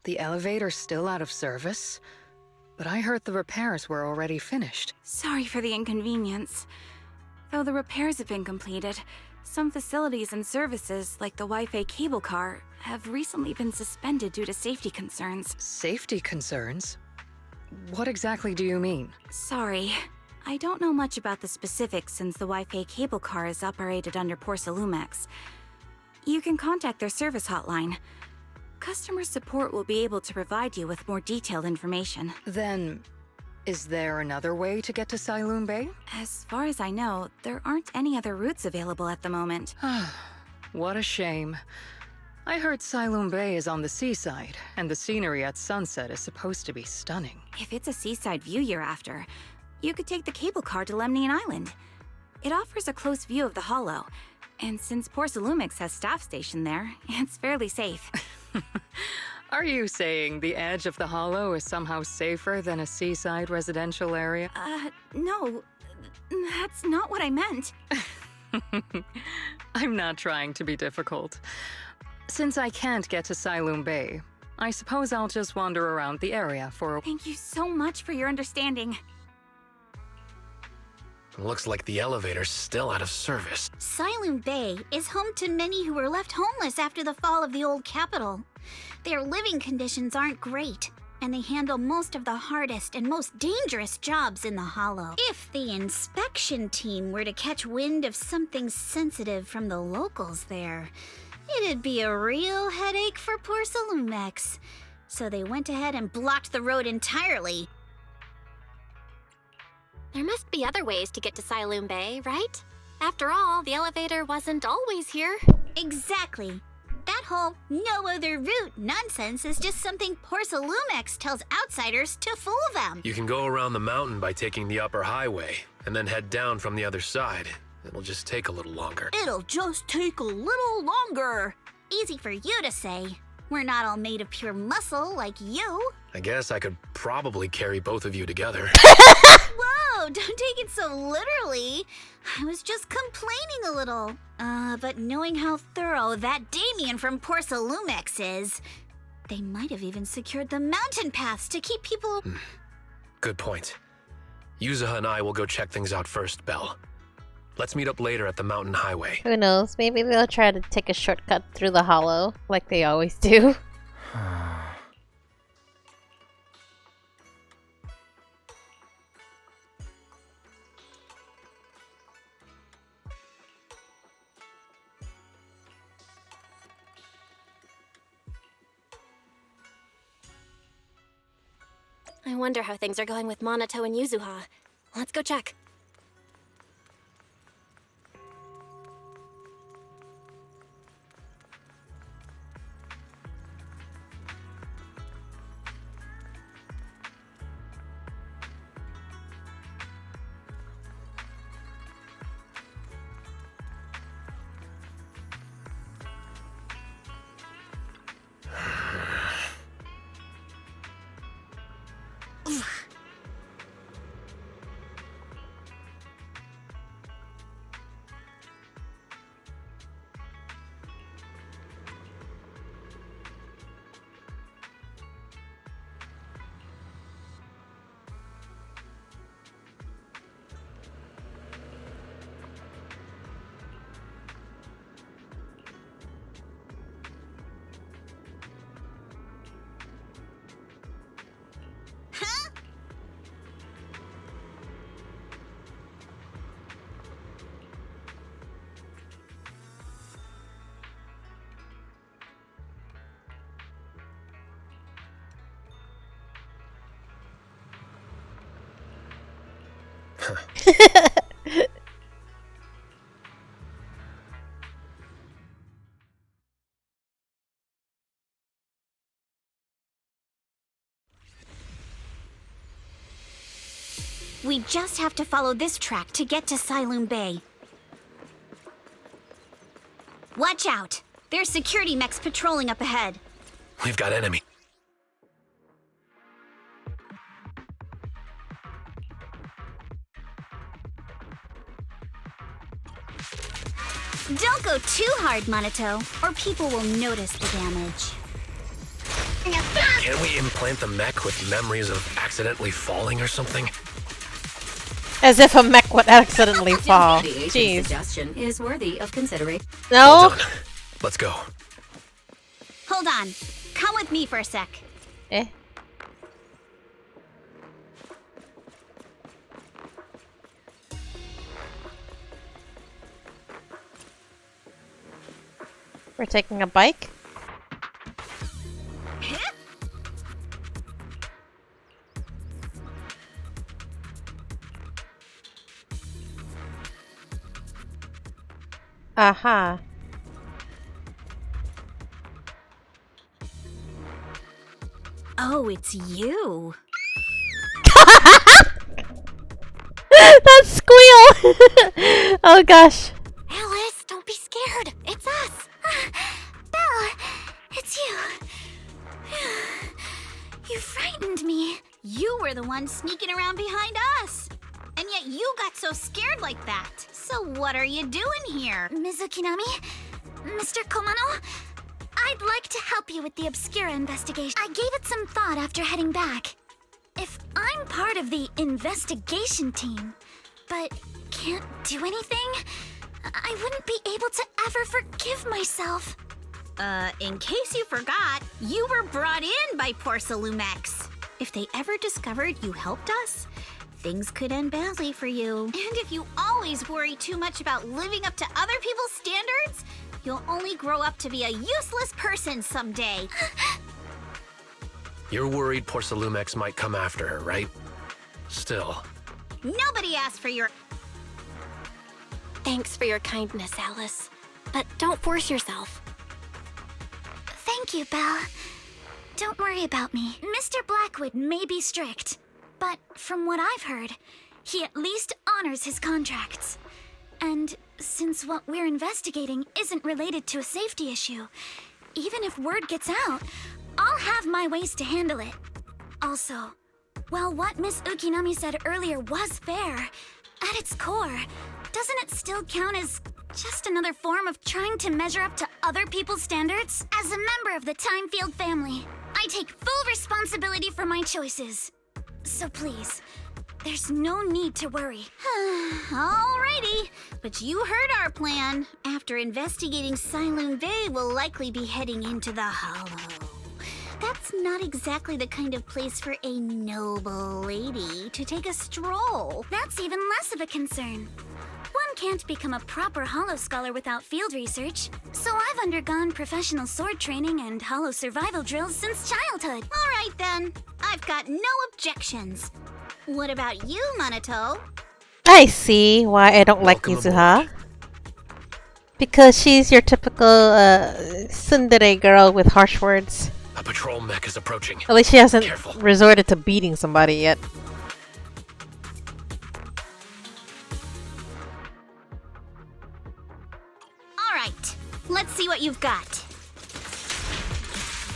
The elevator's still out of service? But I heard the repairs were already finished. Sorry for the inconvenience. Though the repairs have been completed, some facilities and services, like the Wi-Fi cable car, have recently been suspended due to safety concerns. Safety concerns? What exactly do you mean? Sorry. I don't know much about the specifics since the Wi-Fi cable car is operated under Porcelumex. You can contact their service hotline. Customer support will be able to provide you with more detailed information. Then, is there another way to get to Siloom Bay? As far as I know, there aren't any other routes available at the moment. What a shame. I heard Siloom Bay is on the seaside, and the scenery at sunset is supposed to be stunning. If it's a seaside view you're after, you could take the cable car to Lemnian Island. It offers a close view of the Hollow, and since Porcelumix has staff stationed there, it's fairly safe. Are you saying the edge of the Hollow is somehow safer than a seaside residential area? No. That's not what I meant. I'm not trying to be difficult. Since I can't get to Siloom Bay, I suppose I'll just wander around the area for a— Thank you so much for your understanding. Looks like the elevator's still out of service. Siloom Bay is home to many who were left homeless after the fall of the old capital. Their living conditions aren't great, and they handle most of the hardest and most dangerous jobs in the Hollow. If the inspection team were to catch wind of something sensitive from the locals there, it'd be a real headache for Porcelumex. So they went ahead and blocked the road entirely. There must be other ways to get to Siloom Bay, right? After all, the elevator wasn't always here. Exactly. That whole no other route nonsense is just something Porcelumex tells outsiders to fool them. You can go around the mountain by taking the upper highway, and then head down from the other side. It'll just take a little longer. It'll just take a little longer. Easy for you to say. We're not all made of pure muscle like you. I guess I could probably carry both of you together. Whoa, don't take it so literally. I was just complaining a little. But knowing how thorough that Damien from Porcelumex is, they might have even secured the mountain paths to keep people— Good point. Yuzuha and I will go check things out first, Belle. Let's meet up later at the mountain highway. Who knows? Maybe they'll try to take a shortcut through the hollow, like they always do. I wonder how things are going with Monato and Yuzuha. Let's go check. We just have to follow this track to get to Siloon Bay. Watch out! There's security mechs patrolling up ahead. We've got enemy. Don't go too hard, Monato, or people will notice the damage. Can't we implant the mech with memories of accidentally falling or something? As if a mech would accidentally fall. The agent's Jeez. suggestion is worthy of consideration. No? Well done. Let's go. Hold on. Come with me for a sec. Eh? We're taking a bike? Aha. Oh, it's you. That squeal! Oh gosh. Alice, don't be scared. It's us. Belle, it's you. You frightened me. You were the one sneaking around behind us. And yet you got so scared like that. So what are you doing here? Ms. Ukinami? Mr. Komano? I'd like to help you with the Obscura investigation. I gave it some thought after heading back. If I'm part of the investigation team, but can't do anything, I wouldn't be able to ever forgive myself. In case you forgot, you were brought in by Porcelumex. If they ever discovered you helped us, things could end badly for you. And if you always worry too much about living up to other people's standards, you'll only grow up to be a useless person someday. You're worried Porcelumex might come after her, right? Still. Nobody asked for your... Thanks for your kindness, Alice. But don't force yourself. Thank you, Belle. Don't worry about me. Mr. Blackwood may be strict, but from what I've heard, he at least honors his contracts. And since what we're investigating isn't related to a safety issue, even if word gets out, I'll have my ways to handle it. Also, while what Miss Ukinami said earlier was fair, at its core, doesn't it still count as just another form of trying to measure up to other people's standards? As a member of the Timefield family, I take full responsibility for my choices. So please, There's no need to worry. Alrighty, but you heard our plan. After investigating Silent Bay, we'll likely be heading into the Hollow. That's not exactly the kind of place for a noble lady to take a stroll. That's even less of a concern. One can't become a proper Hollow scholar without field research, so I've undergone professional sword training and Hollow survival drills since childhood. Alright then, I've got no objections. What about you, Minato? I see why I don't like Yuzuha. Because she's your typical tsundere girl with harsh words. A patrol mech is approaching. At least she hasn't Careful. resorted to beating somebody yet. Alright, let's see what you've got.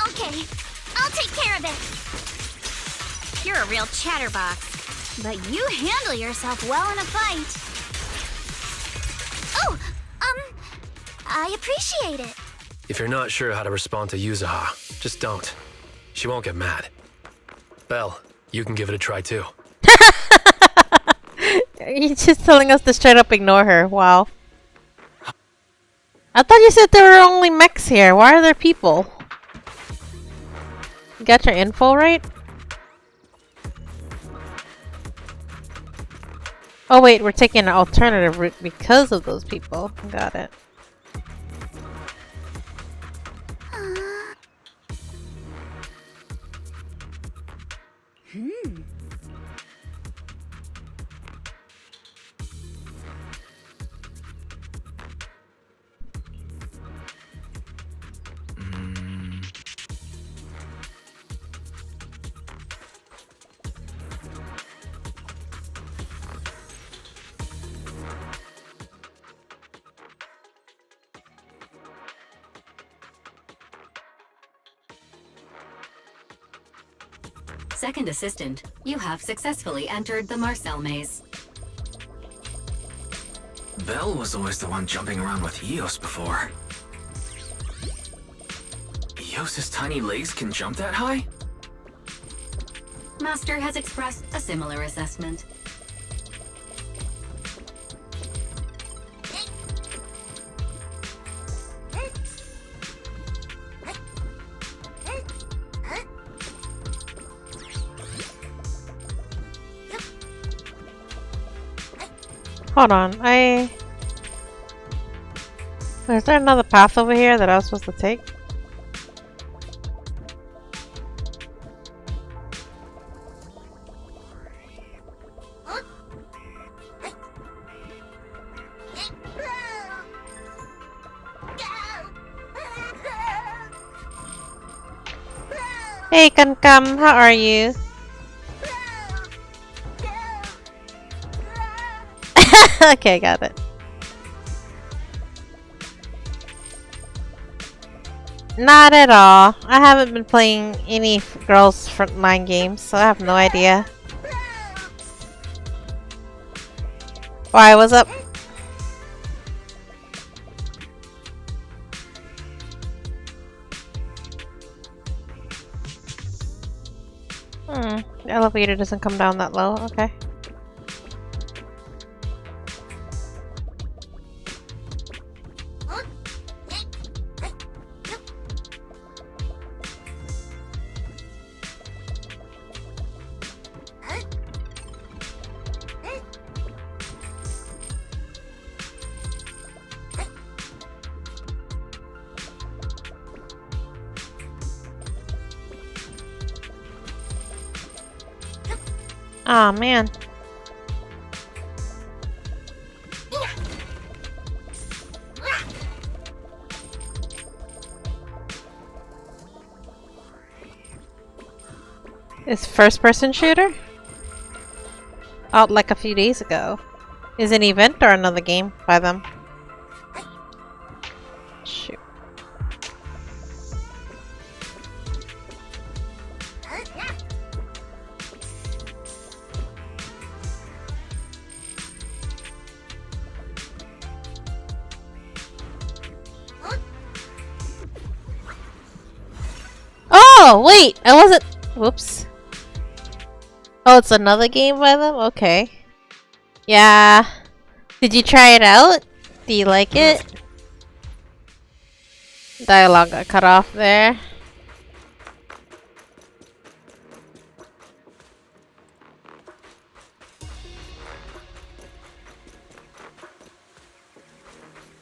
Okay, I'll take care of it. You're a real chatterbox, but you handle yourself well in a fight. Oh, I appreciate it. If you're not sure how to respond to Yuzuha, just don't. She won't get mad. Belle, you can give it a try too. He's just telling us to straight up ignore her. Wow. I thought you said there were only mechs here. Why are there people? You got your info right? Oh wait, we're taking an alternative route because of those people. Got it. Second assistant, you have successfully entered the Marcel maze. Belle was always the one jumping around with Eos before. Eos's tiny legs can jump that high? Master has expressed a similar assessment. Hold on, is there another path over here that I was supposed to take? Hey, Kankam, how are you? Okay, got it. Not at all. I haven't been playing any Girls Frontline games, so I have no idea. Why, what's up? The elevator doesn't come down that low, okay. Aw, man. Is first-person shooter? Out like a few days ago. Is an event or another game by them? Shoot. Oh, wait! I wasn't... Whoops. Oh, it's another game by them? Okay. Yeah. Did you try it out? Do you like it? Dialogue got cut off there.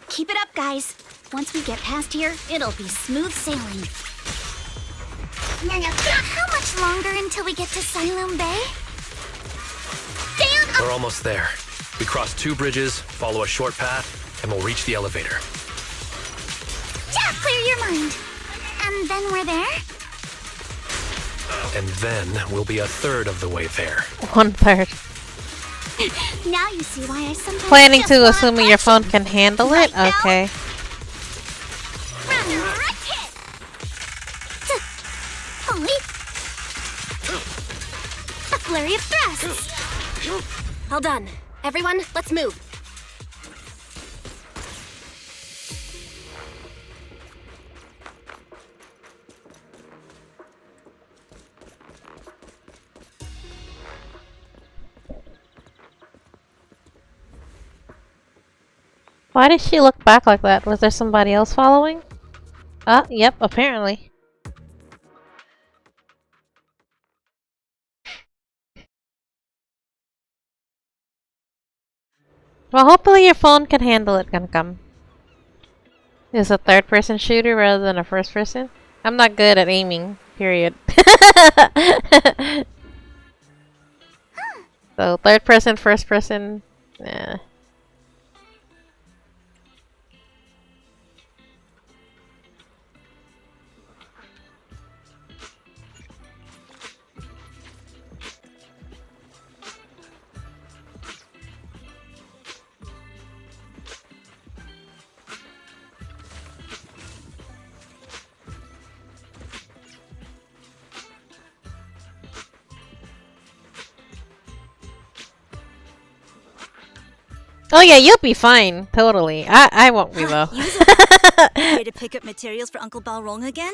Keep it up, guys. Once we get past here, it'll be smooth sailing. How much longer until we get to Siloam Bay? We're almost there. We cross 2 bridges, follow a short path, and we'll reach the elevator. Yeah, clear your mind. And then we're there? And then we'll be a third of the way there. 1/3. Now you see why I sometimes Planning just to, wanna assuming punch your phone you. can handle it? Right, Belle? Okay. Right hit. Ollie? A flurry of thrusts. All done. Everyone, let's move. Why did she look back like that? Was there somebody else following? Yep, apparently. Well, hopefully your phone can handle it, Gum. It's a third-person shooter rather than a first-person. I'm not good at aiming, period. So, third-person, first-person, yeah. Oh yeah, you'll be fine. Totally. I won't be though. Ready to pick up materials for Uncle Balrong again?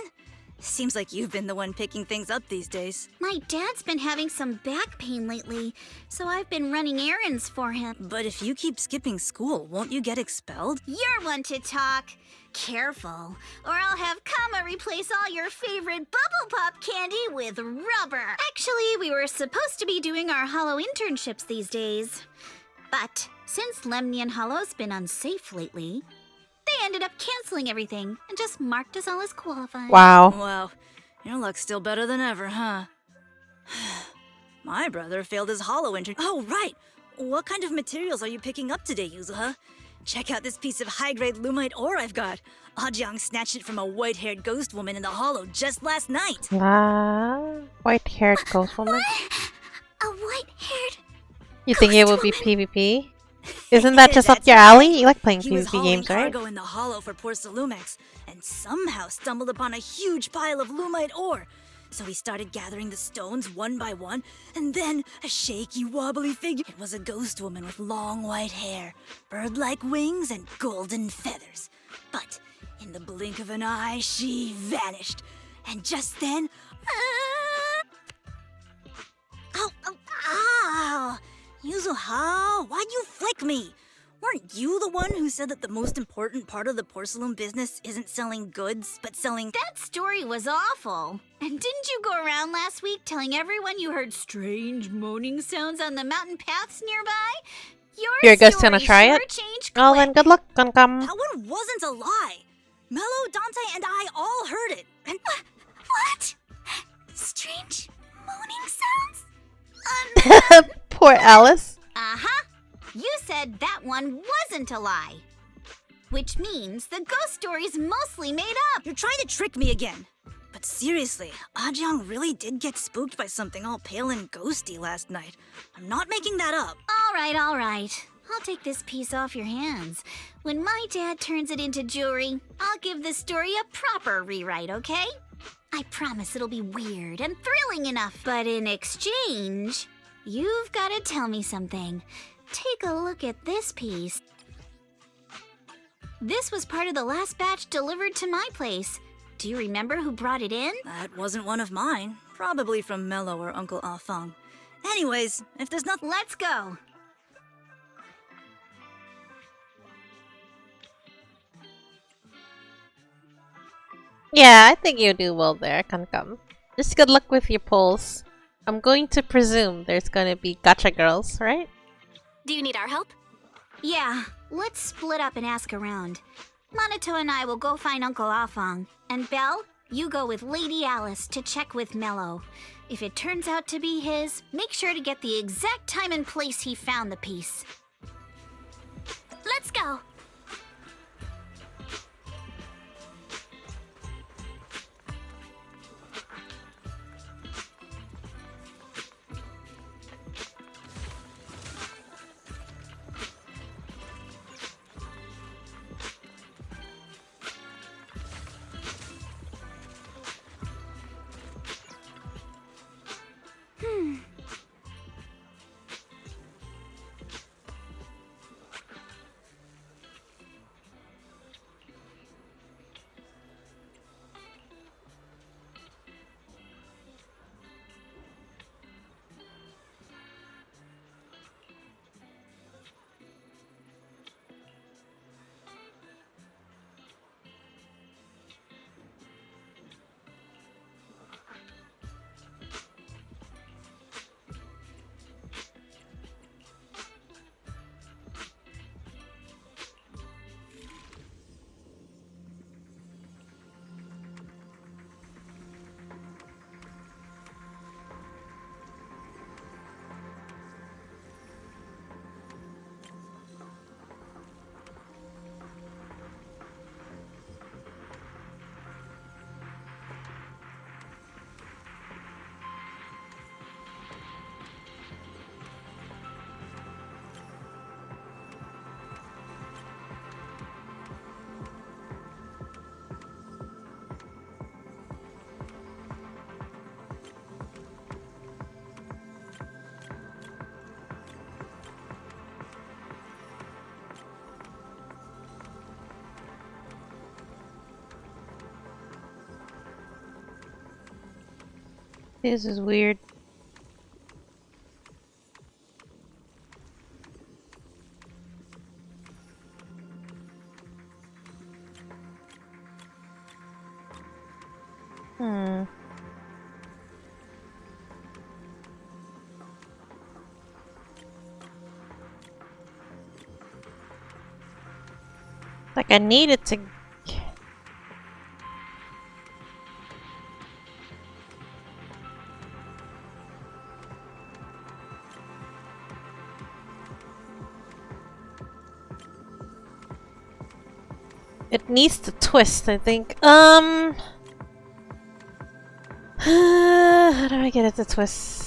Seems like you've been the one picking things up these days. My dad's been having some back pain lately, so I've been running errands for him. But if you keep skipping school, won't you get expelled? You're one to talk. Careful, or I'll have Kama replace all your favorite Bubble Pop candy with rubber. Actually, we were supposed to be doing our Hollow internships these days. But since Lemnian Hollow's been unsafe lately, they ended up canceling everything and just marked us all as qualified. Wow. Wow. Your luck's still better than ever, huh? My brother failed his Hollow intern. Oh, right. What kind of materials are you picking up today, Yuzuha? Check out this piece of high-grade lumite ore I've got. Ajiang snatched it from a white-haired ghost woman in the Hollow just last night. White-haired ghost woman? A white-haired... You think it would be PvP? Isn't that just up your alley? You like playing He was PvP hauling games, right? cargo in the Hollow for Porcelumex, and somehow stumbled upon a huge pile of lumite ore. So he started gathering the stones one by one, and then a shaky, wobbly figure. It was a ghost woman with long white hair, bird-like wings, and golden feathers. But in the blink of an eye, she vanished. And just then... Ow! Yuzuha, why'd you flick me? Weren't you the one who said that the most important part of the porcelain business isn't selling goods, but selling... That story was awful. And didn't you go around last week telling everyone you heard strange moaning sounds on the mountain paths nearby? You're just gonna try it? Changed Oh, then good luck, Gum. That one wasn't a lie. Mello, Dante, and I all heard it. And... What? Strange moaning sounds? Poor Alice. Uh-huh. You said that one wasn't a lie. Which means the ghost story's mostly made up. You're trying to trick me again. But seriously, Ajiang really did get spooked by something all pale and ghosty last night. I'm not making that up. All right. I'll take this piece off your hands. When my dad turns it into jewelry, I'll give the story a proper rewrite, okay? I promise it'll be weird and thrilling enough. But in exchange, you've got to tell me something. Take a look at this piece. This was part of the last batch delivered to my place. Do you remember who brought it in? That wasn't one of mine. Probably from Mello or Uncle Afang. Anyways, if there's nothing... Let's go. Yeah, I think you do well there, Kankam. Just good luck with your polls. I'm going to presume there's gonna be gacha girls, right? Do you need our help? Yeah, let's split up and ask around. Minato and I will go find Uncle Afang. And Belle, you go with Lady Alice to check with Mello. If it turns out to be his, make sure to get the exact time and place he found the piece. Let's go! This is weird. Hmm. Like I needed to. It needs to twist, I think. How do I get it to twist?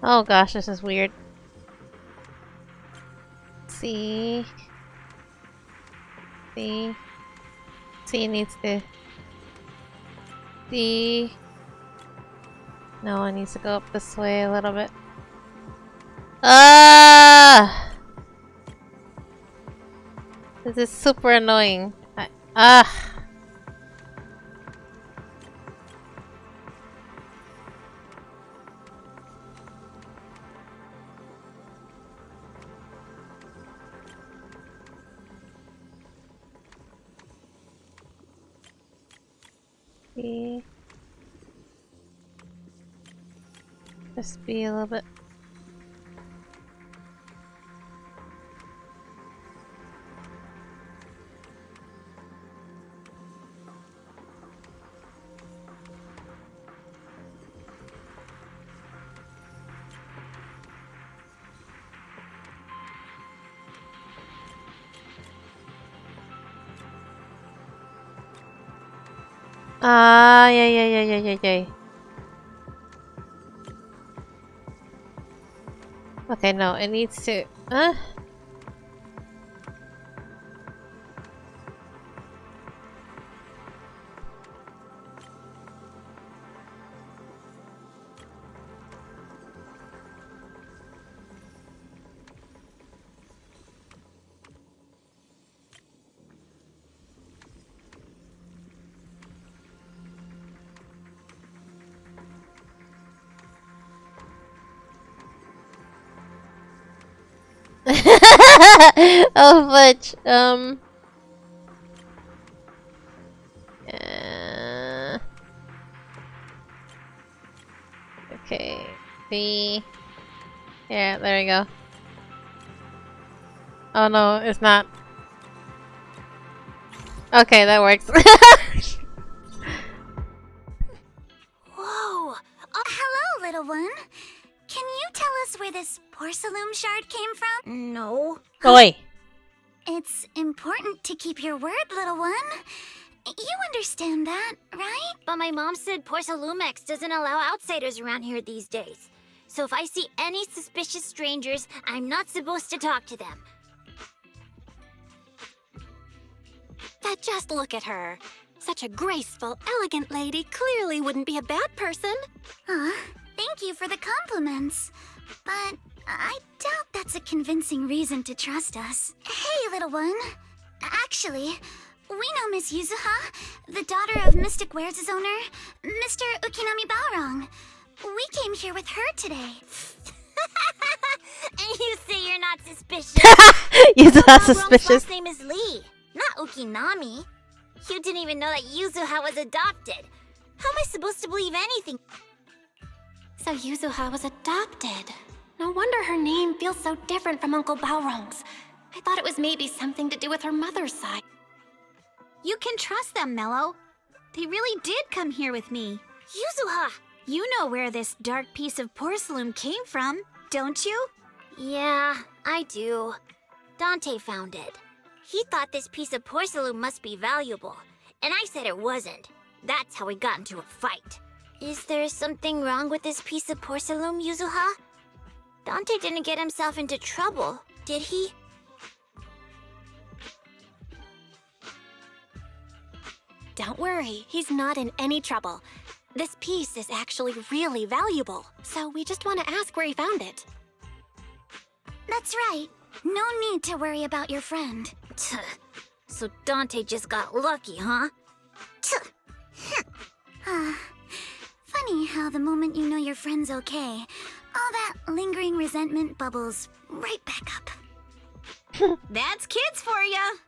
Oh gosh, this is weird. C. C. C needs to. C. No, it needs to go up this way a little bit. Ah! This is super annoying. Ah! B. Just be a little bit. Ah, yeah. Okay, no, it needs to. Oh, fudge. Okay. B. Yeah, there we go. Oh no, it's not. Okay, that works. Whoa! Hello, little one. Can you tell us where this porcelain shard came from? No. Oi! It's important to keep your word, little one. You understand that, right? But my mom said Porcelumex doesn't allow outsiders around here these days. So if I see any suspicious strangers, I'm not supposed to talk to them. But just look at her. Such a graceful, elegant lady clearly wouldn't be a bad person. Thank you for the compliments. But I doubt that's a convincing reason to trust us. Hey, little one. Actually, we know Miss Yuzuha, the daughter of Mystic Wares' owner, Mr. Ukinami Balrong. We came here with her today. And you say you're not suspicious? Yuzuha suspicious. Last name is Lee, not Ukinami. You didn't even know that Yuzuha was adopted. How am I supposed to believe anything? So Yuzuha was adopted. No wonder her name feels so different from Uncle Balrong's. I thought it was maybe something to do with her mother's side. You can trust them, Mello. They really did come here with me. Yuzuha! You know where this dark piece of porcelain came from, don't you? Yeah, I do. Dante found it. He thought this piece of porcelain must be valuable, and I said it wasn't. That's how we got into a fight. Is there something wrong with this piece of porcelain, Yuzuha? Dante didn't get himself into trouble, did he? Don't worry, he's not in any trouble. This piece is actually really valuable, so we just want to ask where he found it. That's right. No need to worry about your friend. So Dante just got lucky, huh? Funny how the moment you know your friend's okay, all that lingering resentment bubbles right back up. That's kids for ya!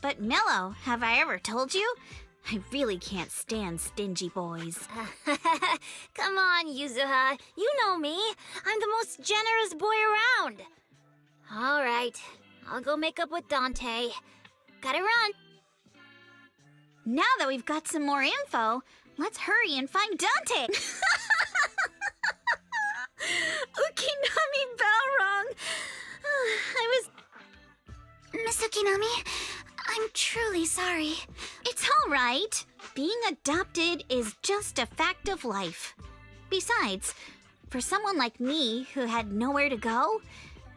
But Mello, have I ever told you? I really can't stand stingy boys. Come on, Yuzuha. You know me. I'm the most generous boy around. All right. I'll go make up with Dante. Gotta run. Now that we've got some more info, let's hurry and find Dante. Ukinami Balrong. I was... Miss Ukinami, I'm truly sorry. It's all right. Being adopted is just a fact of life. Besides, for someone like me who had nowhere to go,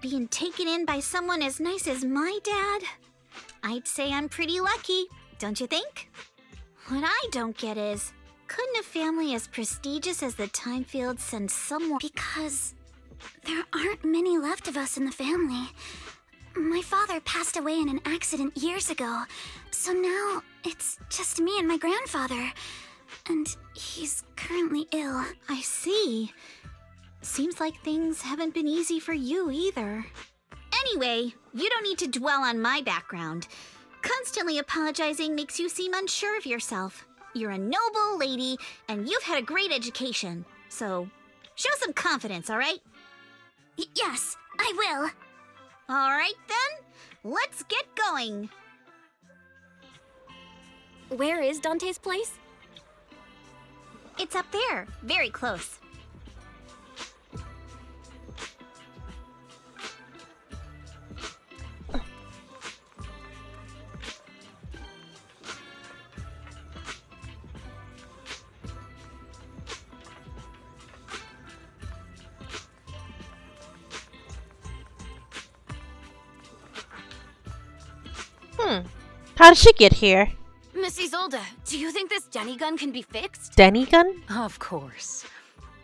being taken in by someone as nice as my dad, I'd say I'm pretty lucky, don't you think? What I don't get is, couldn't a family as prestigious as the Timefields send someone? Because there aren't many left of us in the family. My father passed away in an accident years ago, so now it's just me and my grandfather. And he's currently ill. I see. Seems like things haven't been easy for you either. Anyway, you don't need to dwell on my background. Constantly apologizing makes you seem unsure of yourself. You're a noble lady, and you've had a great education. So, show some confidence, all right? Yes, I will. All right, then. Let's get going. Where is Dante's place? It's up there, very close. How did she get here? Miss Isolde, do you think this Denny gun can be fixed? Denny gun? Of course.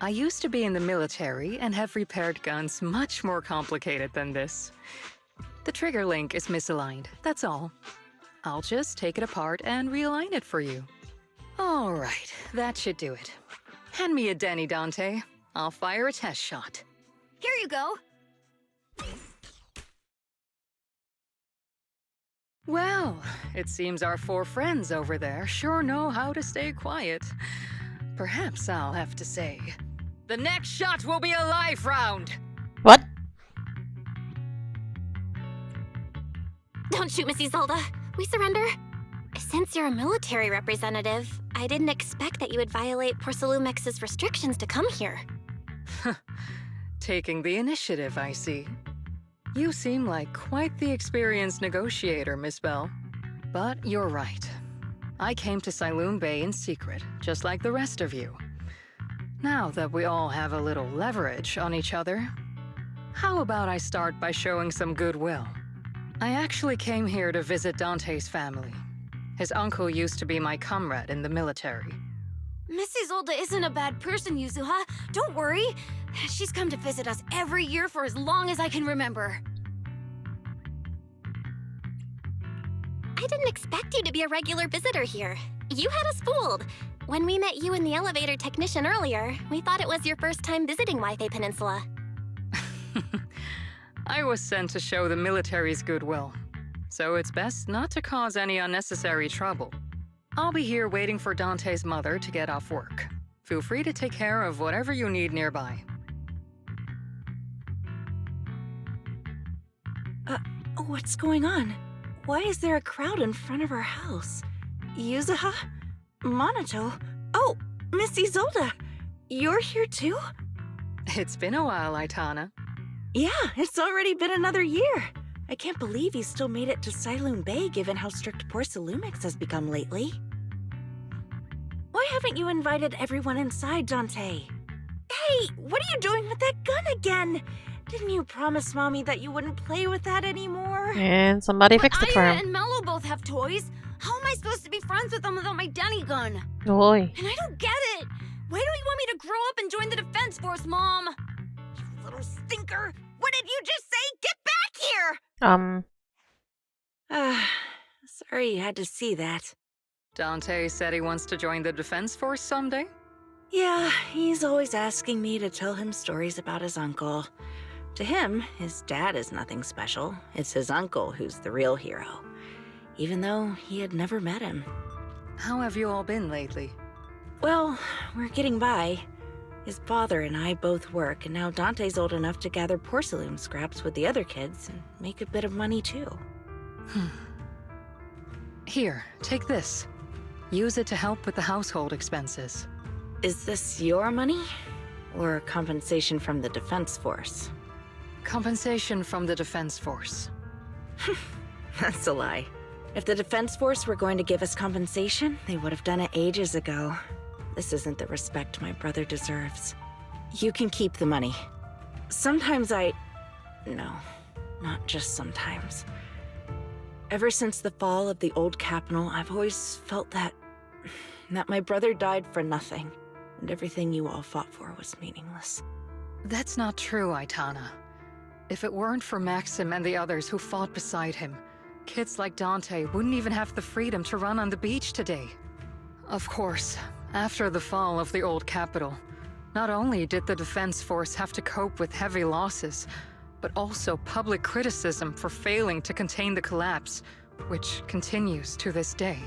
I used to be in the military and have repaired guns much more complicated than this. The trigger link is misaligned, that's all. I'll just take it apart and realign it for you. All right, that should do it. Hand me a Denny, Dante. I'll fire a test shot. Here you go. Well, it seems our 4 friends over there sure know how to stay quiet. Perhaps I'll have to say, the next shot will be a life round! What? Don't shoot, Miss Isolde. We surrender. Since you're a military representative, I didn't expect that you would violate Porcelumex's restrictions to come here. Taking the initiative, I see. You seem like quite the experienced negotiator, Miss Bell. But you're right. I came to Siloon Bay in secret, just like the rest of you. Now that we all have a little leverage on each other, how about I start by showing some goodwill? I actually came here to visit Dante's family. His uncle used to be my comrade in the military. Miss Isolde isn't a bad person, Yuzuha. Don't worry. She's come to visit us every year for as long as I can remember. I didn't expect you to be a regular visitor here. You had us fooled. When we met you and the elevator technician earlier, we thought it was your first time visiting Wi-Fi Peninsula. I was sent to show the military's goodwill, so it's best not to cause any unnecessary trouble. I'll be here waiting for Dante's mother to get off work. Feel free to take care of whatever you need nearby. What's going on? Why is there a crowd in front of our house? Yuzuha? Monato? Oh, Miss Isolde! You're here too? It's been a while, Aitana. Yeah, it's already been another year. I can't believe you still made it to Siloon Bay given how strict Porcelumix has become lately. Why haven't you invited everyone inside, Dante? Hey, what are you doing with that gun again? Didn't you promise Mommy that you wouldn't play with that anymore? And somebody fixed it for Aya him. and Mello both have toys. How am I supposed to be friends with them without my Denny gun? Boy. And I don't get it. Why do you want me to grow up and join the Defense Force, Mom? You little stinker. What did you just say? Get back here! Sorry you had to see that. Dante said he wants to join the Defense Force someday? Yeah, he's always asking me to tell him stories about his uncle. To him, his dad is nothing special. It's his uncle who's the real hero, even though he had never met him. How have you all been lately? Well, we're getting by. His father and I both work, and now Dante's old enough to gather porcelain scraps with the other kids and make a bit of money too. Here, take this. Use it to help with the household expenses. Is this your money? Or compensation from the Defense Force? Compensation from the Defense Force. That's a lie. If the Defense Force were going to give us compensation, they would have done it ages ago. This isn't the respect my brother deserves. You can keep the money. Sometimes No, not just sometimes. Ever since the fall of the old capital, I've always felt that my brother died for nothing, and everything you all fought for was meaningless. That's not true, Aitana. If it weren't for Maxim and the others who fought beside him, kids like Dante wouldn't even have the freedom to run on the beach today. Of course, after the fall of the old capital, not only did the Defense Force have to cope with heavy losses, but also public criticism for failing to contain the collapse, which continues to this day.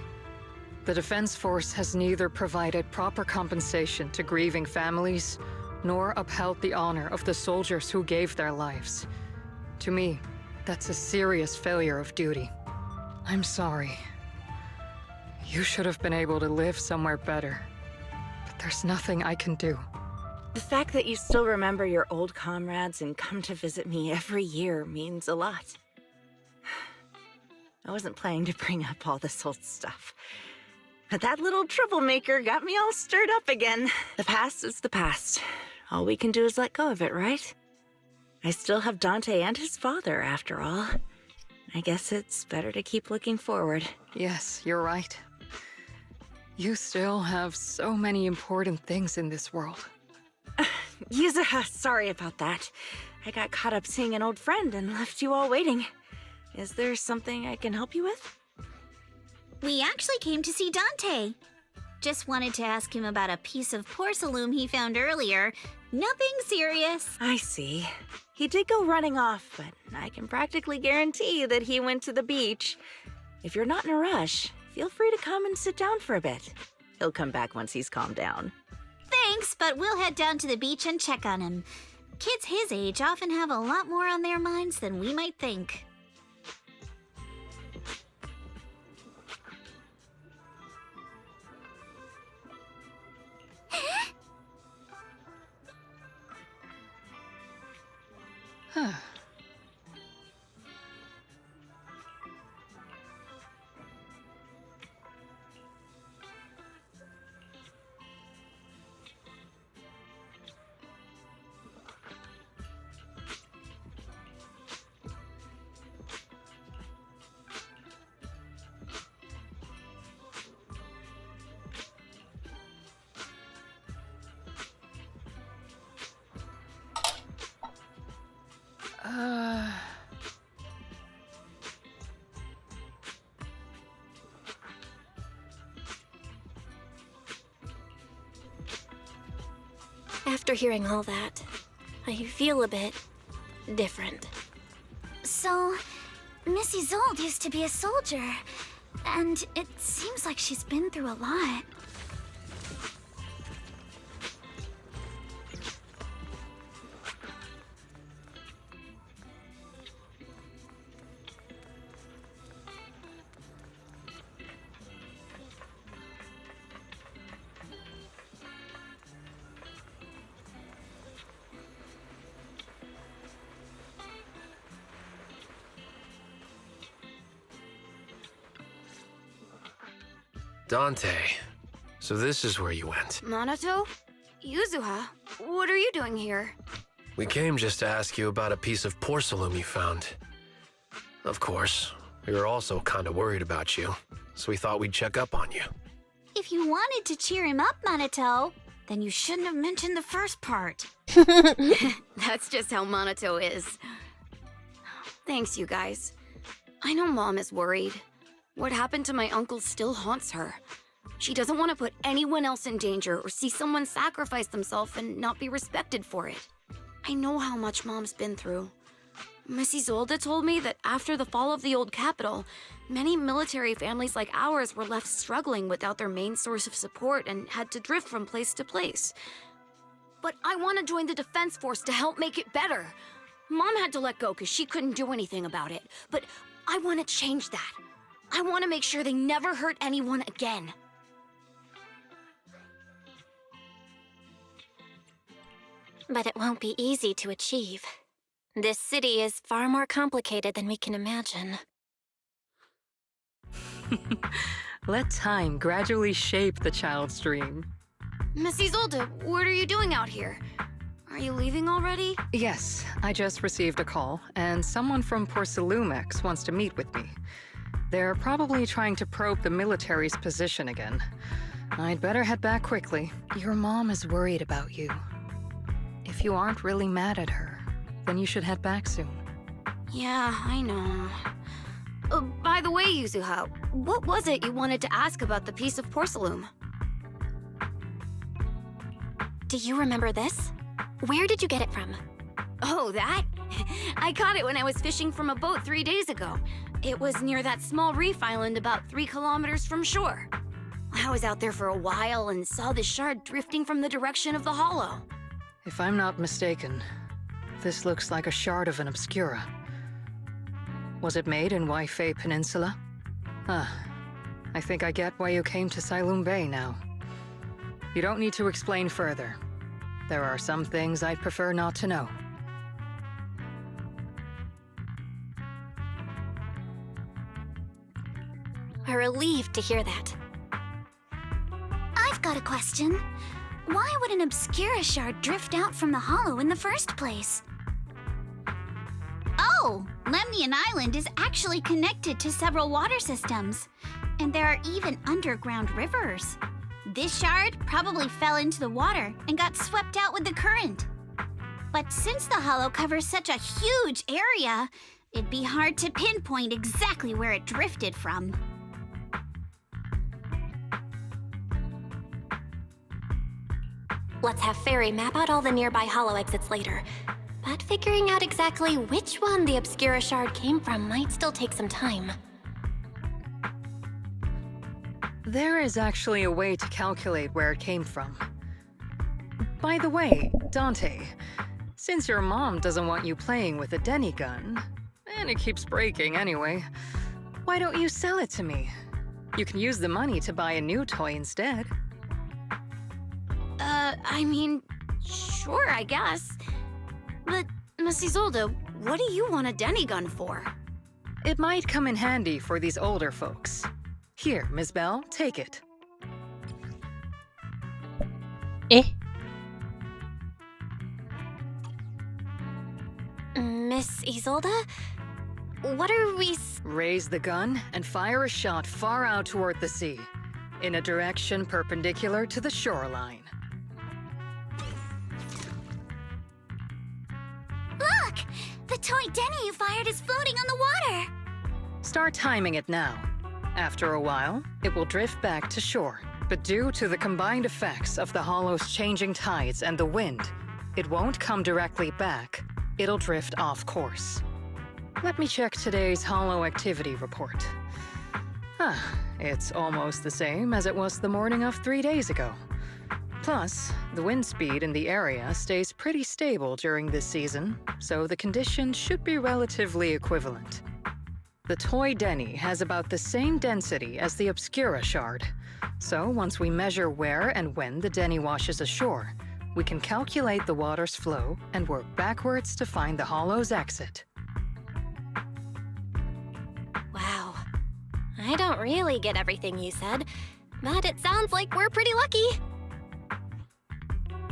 The Defense Force has neither provided proper compensation to grieving families, nor upheld the honor of the soldiers who gave their lives. To me, that's a serious failure of duty. I'm sorry. You should have been able to live somewhere better, but there's nothing I can do. The fact that you still remember your old comrades and come to visit me every year means a lot. I wasn't planning to bring up all this old stuff, but that little troublemaker got me all stirred up again. The past is the past. All we can do is let go of it, right? I still have Dante and his father, after all. I guess it's better to keep looking forward. Yes, you're right. You still have so many important things in this world. Yuzuha, sorry about that. I got caught up seeing an old friend and left you all waiting. Is there something I can help you with? We actually came to see Dante. Just wanted to ask him about a piece of porcelain he found earlier. Nothing serious. I see. He did go running off, but I can practically guarantee that he went to the beach. If you're not in a rush, feel free to come and sit down for a bit. He'll come back once he's calmed down. Thanks, but we'll head down to the beach and check on him. Kids his age often have a lot more on their minds than we might think. Huh. After hearing all that, I feel a bit different. So, Miss Isolde used to be a soldier, and it seems like she's been through a lot. Dante, so this is where you went. Minato? Yuzuha, what are you doing here? We came just to ask you about a piece of porcelain you found. Of course, we were also kind of worried about you, so we thought we'd check up on you. If you wanted to cheer him up, Minato, then you shouldn't have mentioned the first part. That's just how Minato is. Thanks, you guys. I know Mom is worried. What happened to my uncle still haunts her. She doesn't want to put anyone else in danger or see someone sacrifice themselves and not be respected for it. I know how much Mom's been through. Miss Isolde told me that after the fall of the old capital, many military families like ours were left struggling without their main source of support and had to drift from place to place. But I want to join the defense force to help make it better. Mom had to let go because she couldn't do anything about it, but I want to change that. I want to make sure they never hurt anyone again. But it won't be easy to achieve. This city is far more complicated than we can imagine. Let time gradually shape the child's dream. Miss Isolde, what are you doing out here? Are you leaving already? Yes, I just received a call, and someone from Porcelumex wants to meet with me. They're probably trying to probe the military's position again. I'd better head back quickly. Your mom is worried about you. If you aren't really mad at her, then you should head back soon. Yeah, I know. By the way, Yuzuha, what was it you wanted to ask about the piece of porcelain? Do you remember this? Where did you get it from? Oh, that? I caught it when I was fishing from a boat 3 days ago. It was near that small reef island about 3 kilometers from shore. I was out there for a while and saw the shard drifting from the direction of the hollow. If I'm not mistaken, this looks like a shard of an obscura. Was it made in Waifei Peninsula? I think I get why you came to Silum Bay now. You don't need to explain further. There are some things I'd prefer not to know. We're relieved to hear that. I've got a question. Why would an obscura shard drift out from the hollow in the first place? Oh, Oh, Lemnian Island is actually connected to several water systems. And there are even underground rivers. This shard probably fell into the water and got swept out with the current. But since the hollow covers such a huge area, it'd be hard to pinpoint exactly where it drifted from. Let's have Fairy map out all the nearby hollow exits later. But figuring out exactly which one the Obscura shard came from might still take some time. There is actually a way to calculate where it came from. By the way, Dante, since your mom doesn't want you playing with a Denny gun, and it keeps breaking anyway, why don't you sell it to me? You can use the money to buy a new toy instead. I mean, sure, I guess. But, Miss Isolde, what do you want a Denny gun for? It might come in handy for these older folks. Here, Miss Bell, take it. Eh? Miss Isolde? What are we Raise the gun and fire a shot far out toward the sea, in a direction perpendicular to the shoreline. Look! The toy Denny you fired is floating on the water! Start timing it now. After a while, it will drift back to shore. But due to the combined effects of the hollow's changing tides and the wind, it won't come directly back. It'll drift off course. Let me check today's hollow activity report. It's almost the same as it was the morning of 3 days ago. Plus, the wind speed in the area stays pretty stable during this season, so the conditions should be relatively equivalent. The toy Denny has about the same density as the Obscura shard, so once we measure where and when the Denny washes ashore, we can calculate the water's flow and work backwards to find the hollow's exit. Wow. I don't really get everything you said, but it sounds like we're pretty lucky.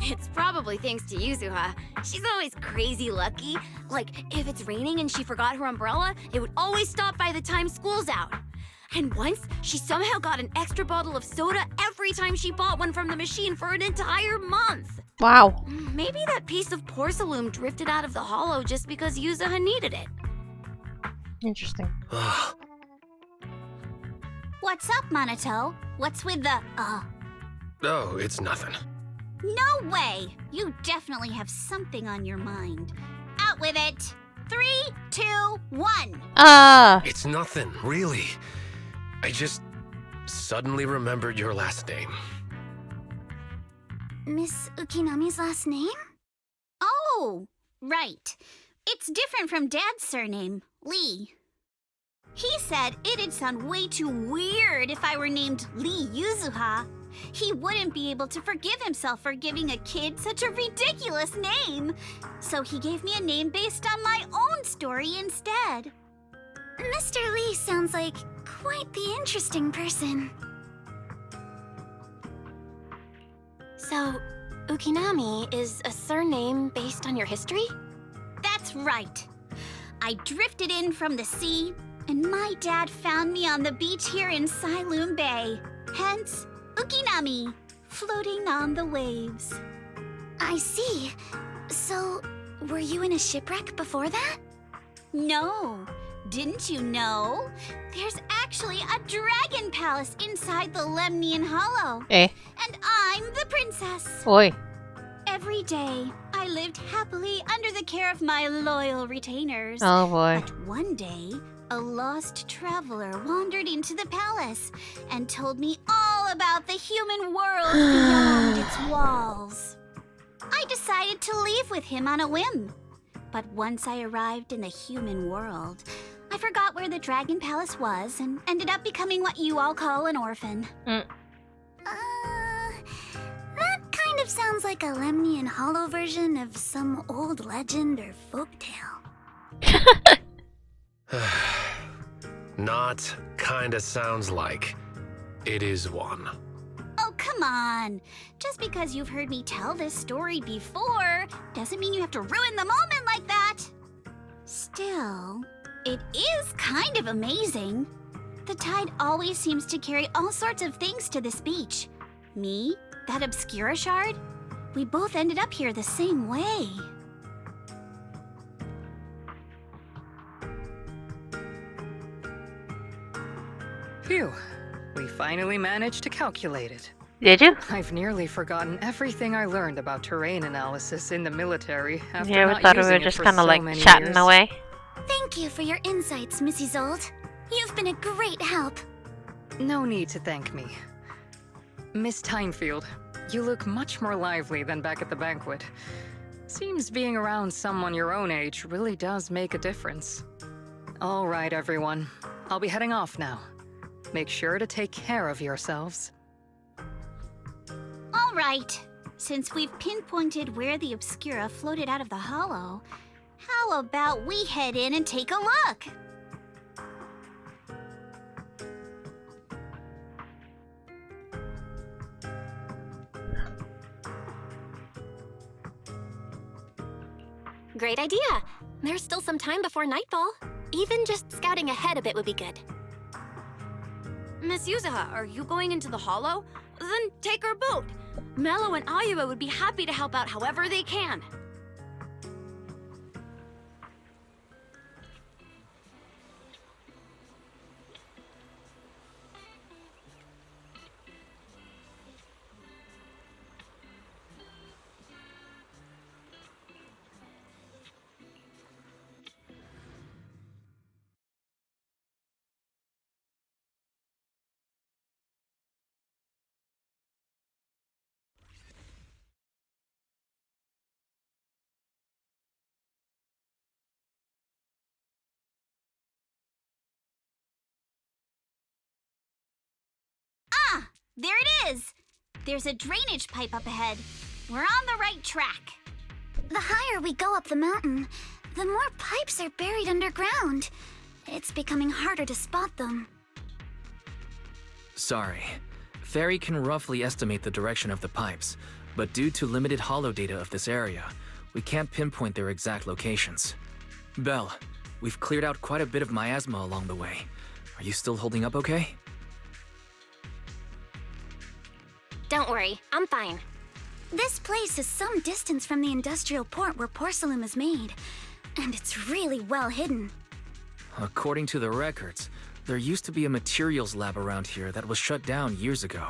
It's probably thanks to Yuzuha. She's always crazy lucky. Like, if it's raining and she forgot her umbrella, it would always stop by the time school's out. And once, she somehow got an extra bottle of soda every time she bought one from the machine for an entire month. Wow. Maybe that piece of porcelain drifted out of the hollow just because Yuzuha needed it. Interesting. What's up, Monato? What's with the, Oh, it's nothing. No way! You definitely have something on your mind. Out with it! 3, 2, 1! It's nothing, really. I just suddenly remembered your last name. Miss Ukinami's last name? Oh, right. It's different from Dad's surname, Lee. He said it'd sound way too weird if I were named Lee Yuzuha. He wouldn't be able to forgive himself for giving a kid such a ridiculous name. So he gave me a name based on my own story instead. Mr. Lee sounds like quite the interesting person. So, Ukinami is a surname based on your history? That's right. I drifted in from the sea, and my dad found me on the beach here in Sailoon Bay. Hence, Ukinami, floating on the waves. I see. So, were you in a shipwreck before that? No. Didn't you know? There's actually a dragon palace inside the Lemnian Hollow. Eh? And I'm the princess. Oi. Every day, I lived happily under the care of my loyal retainers. Oh boy. But one day, a lost traveler wandered into the palace and told me all about the human world beyond its walls. I decided to leave with him on a whim. But once I arrived in the human world, I forgot where the Dragon Palace was and ended up becoming what you all call an orphan. That kind of sounds like a Lemnian Hollow version of some old legend or folktale. Not kinda sounds like. It is one. Oh, come on. Just because you've heard me tell this story before doesn't mean you have to ruin the moment like that. Still, it is kind of amazing. The tide always seems to carry all sorts of things to this beach. Me, that Obscura shard, we both ended up here the same way. Phew. We finally managed to calculate it. Did you? I've nearly forgotten everything I learned about terrain analysis in the military after Yeah, we not thought we using were it just for kind of so like many chatting years. away. Thank you for your insights, Mrs. Zold. You've been a great help. No need to thank me. Miss Timefield, you look much more lively than back at the banquet. Seems being around someone your own age really does make a difference. All right, everyone. I'll be heading off now. Make sure to take care of yourselves. All right. Since we've pinpointed where the Obscura floated out of the hollow, how about we head in and take a look? Great idea. There's still some time before nightfall. Even just scouting ahead a bit would be good. Miss Yuzuha, are you going into the hollow? Then take our boat. Mello and Ayuba would be happy to help out however they can. Ah, there it is. There's a drainage pipe up ahead. We're on the right track. The higher we go up the mountain, the more pipes are buried underground. It's becoming harder to spot them. Sorry. Fairy can roughly estimate the direction of the pipes, but due to limited holo data of this area, we can't pinpoint their exact locations. Belle, we've cleared out quite a bit of miasma along the way. Are you still holding up okay? Don't worry, I'm fine. This place is some distance from the industrial port where porcelain is made, and it's really well hidden. According to the records, there used to be a materials lab around here that was shut down years ago.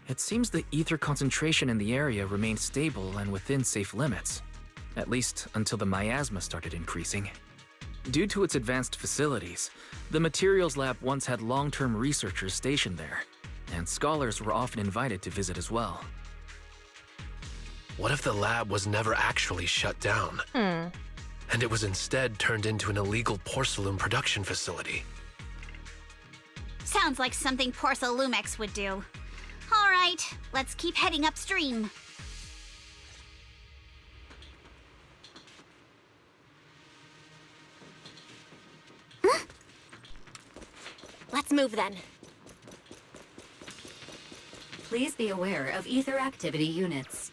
It seems the ether concentration in the area remained stable and within safe limits, at least until the miasma started increasing. Due to its advanced facilities, the materials lab once had long-term researchers stationed there, and scholars were often invited to visit as well. What if the lab was never actually shut down? And it was instead turned into an illegal porcelain production facility? Sounds like something Porcelumex would do. All right, let's keep heading upstream. Let's move then. Please be aware of ether activity units.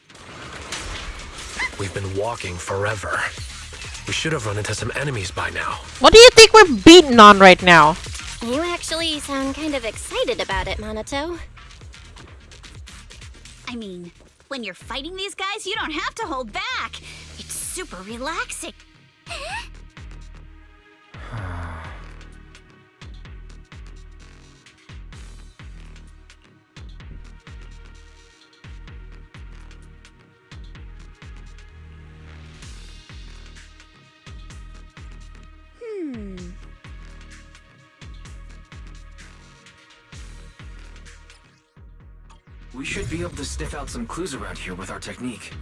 We've been walking forever. We should have run into some enemies by now. What do you think we're beating on right now? You actually sound kind of excited about it, Monato. I mean, when you're fighting these guys, you don't have to hold back. It's super relaxing. We should be able to sniff out some clues around here with our technique.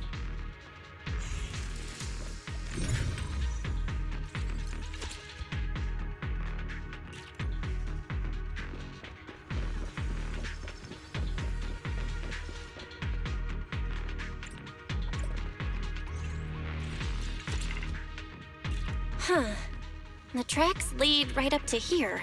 Huh. The tracks lead right up to here.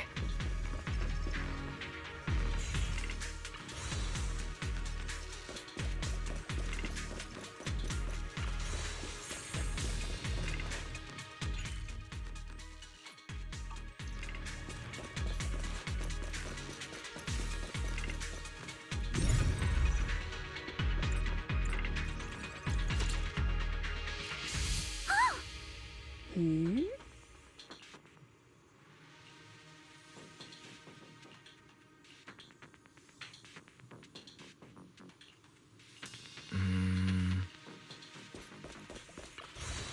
Hmm?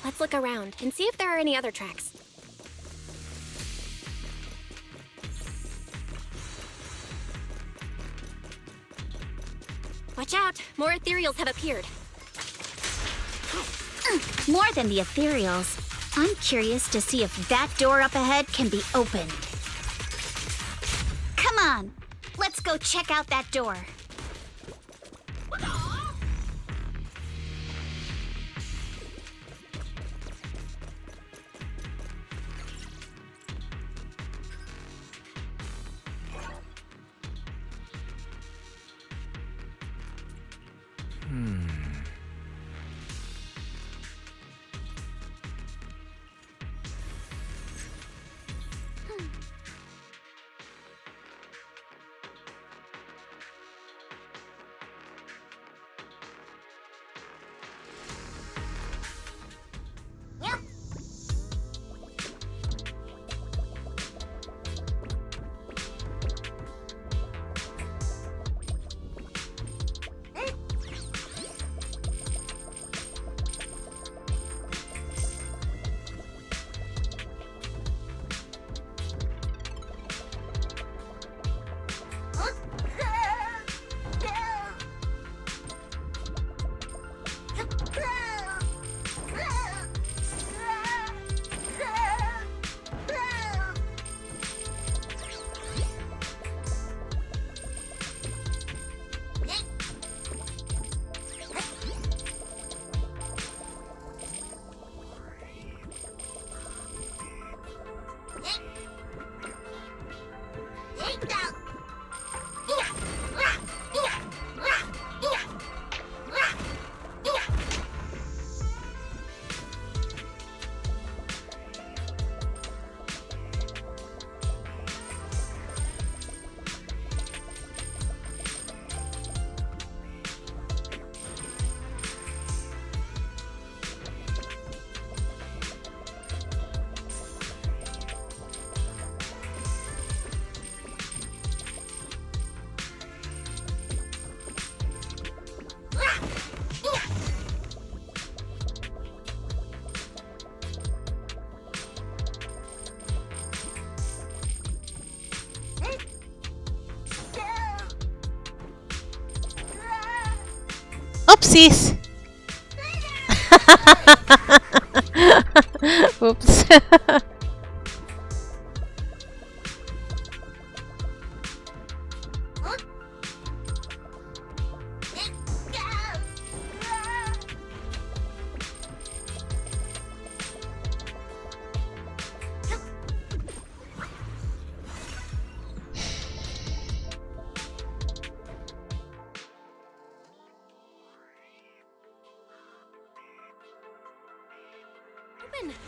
Let's look around and see if there are any other tracks. Watch out! More ethereals have appeared. More than the ethereals. I'm curious to see if that door up ahead can be opened. Come on! Let's go check out that door. Oopsies! Oops.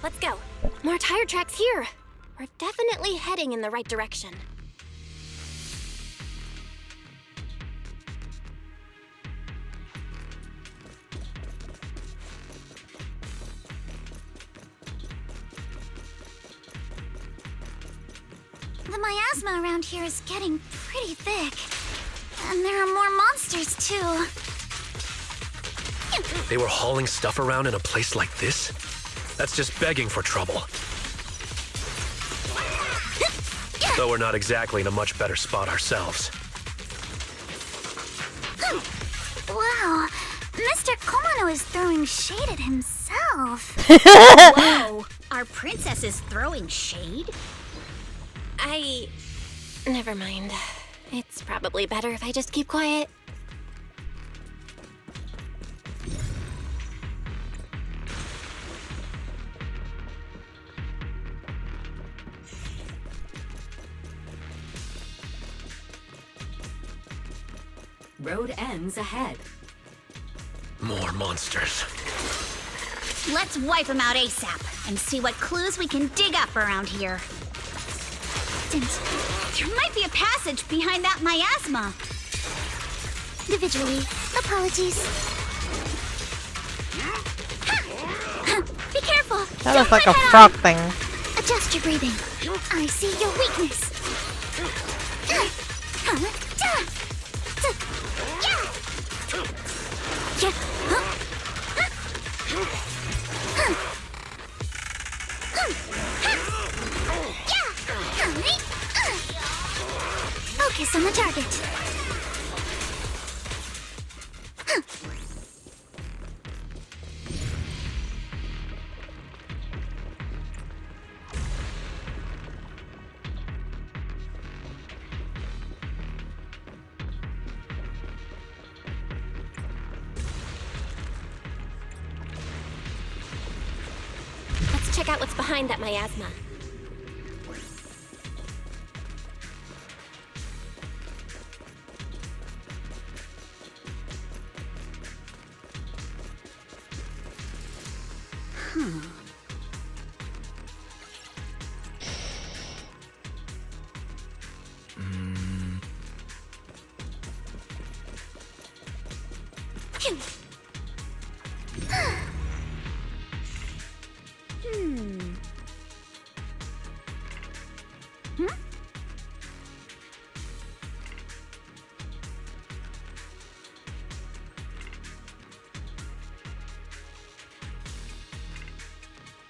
Let's go. More tire tracks here. We're definitely heading in the right direction. The miasma around here is getting pretty thick. And there are more monsters, too. They were hauling stuff around in a place like this? That's just begging for trouble. Though we're not exactly in a much better spot ourselves. Wow, Mr. Komono is throwing shade at himself. Whoa, our princess is throwing shade? Never mind. It's probably better if I just keep quiet. Road ends ahead. More monsters. Let's wipe them out ASAP and see what clues we can dig up around here. There might be a passage behind that miasma. Individually, apologies. Be careful! That looks like a frog thing. Adjust your breathing. I see your weakness. Focus on the target. Let's check out what's behind that miasma.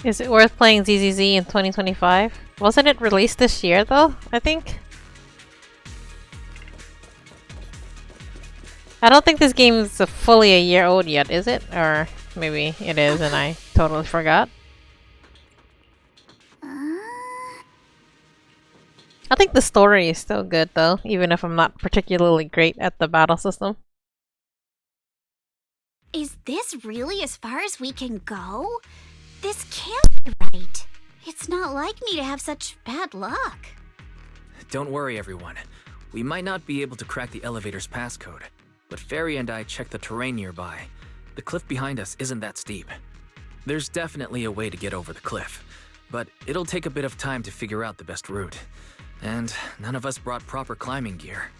Is it worth playing ZZZ in 2025? Wasn't it released this year though, I think? I don't think this game is fully a year old yet, is it? Or maybe it is and I totally forgot. I think the story is still good though, even if I'm not particularly great at the battle system. Is this really as far as we can go? This can't be right. It's not like me to have such bad luck. Don't worry, everyone. We might not be able to crack the elevator's passcode, but Fairy and I checked the terrain nearby. The cliff behind us isn't that steep. There's definitely a way to get over the cliff, but it'll take a bit of time to figure out the best route. And none of us brought proper climbing gear.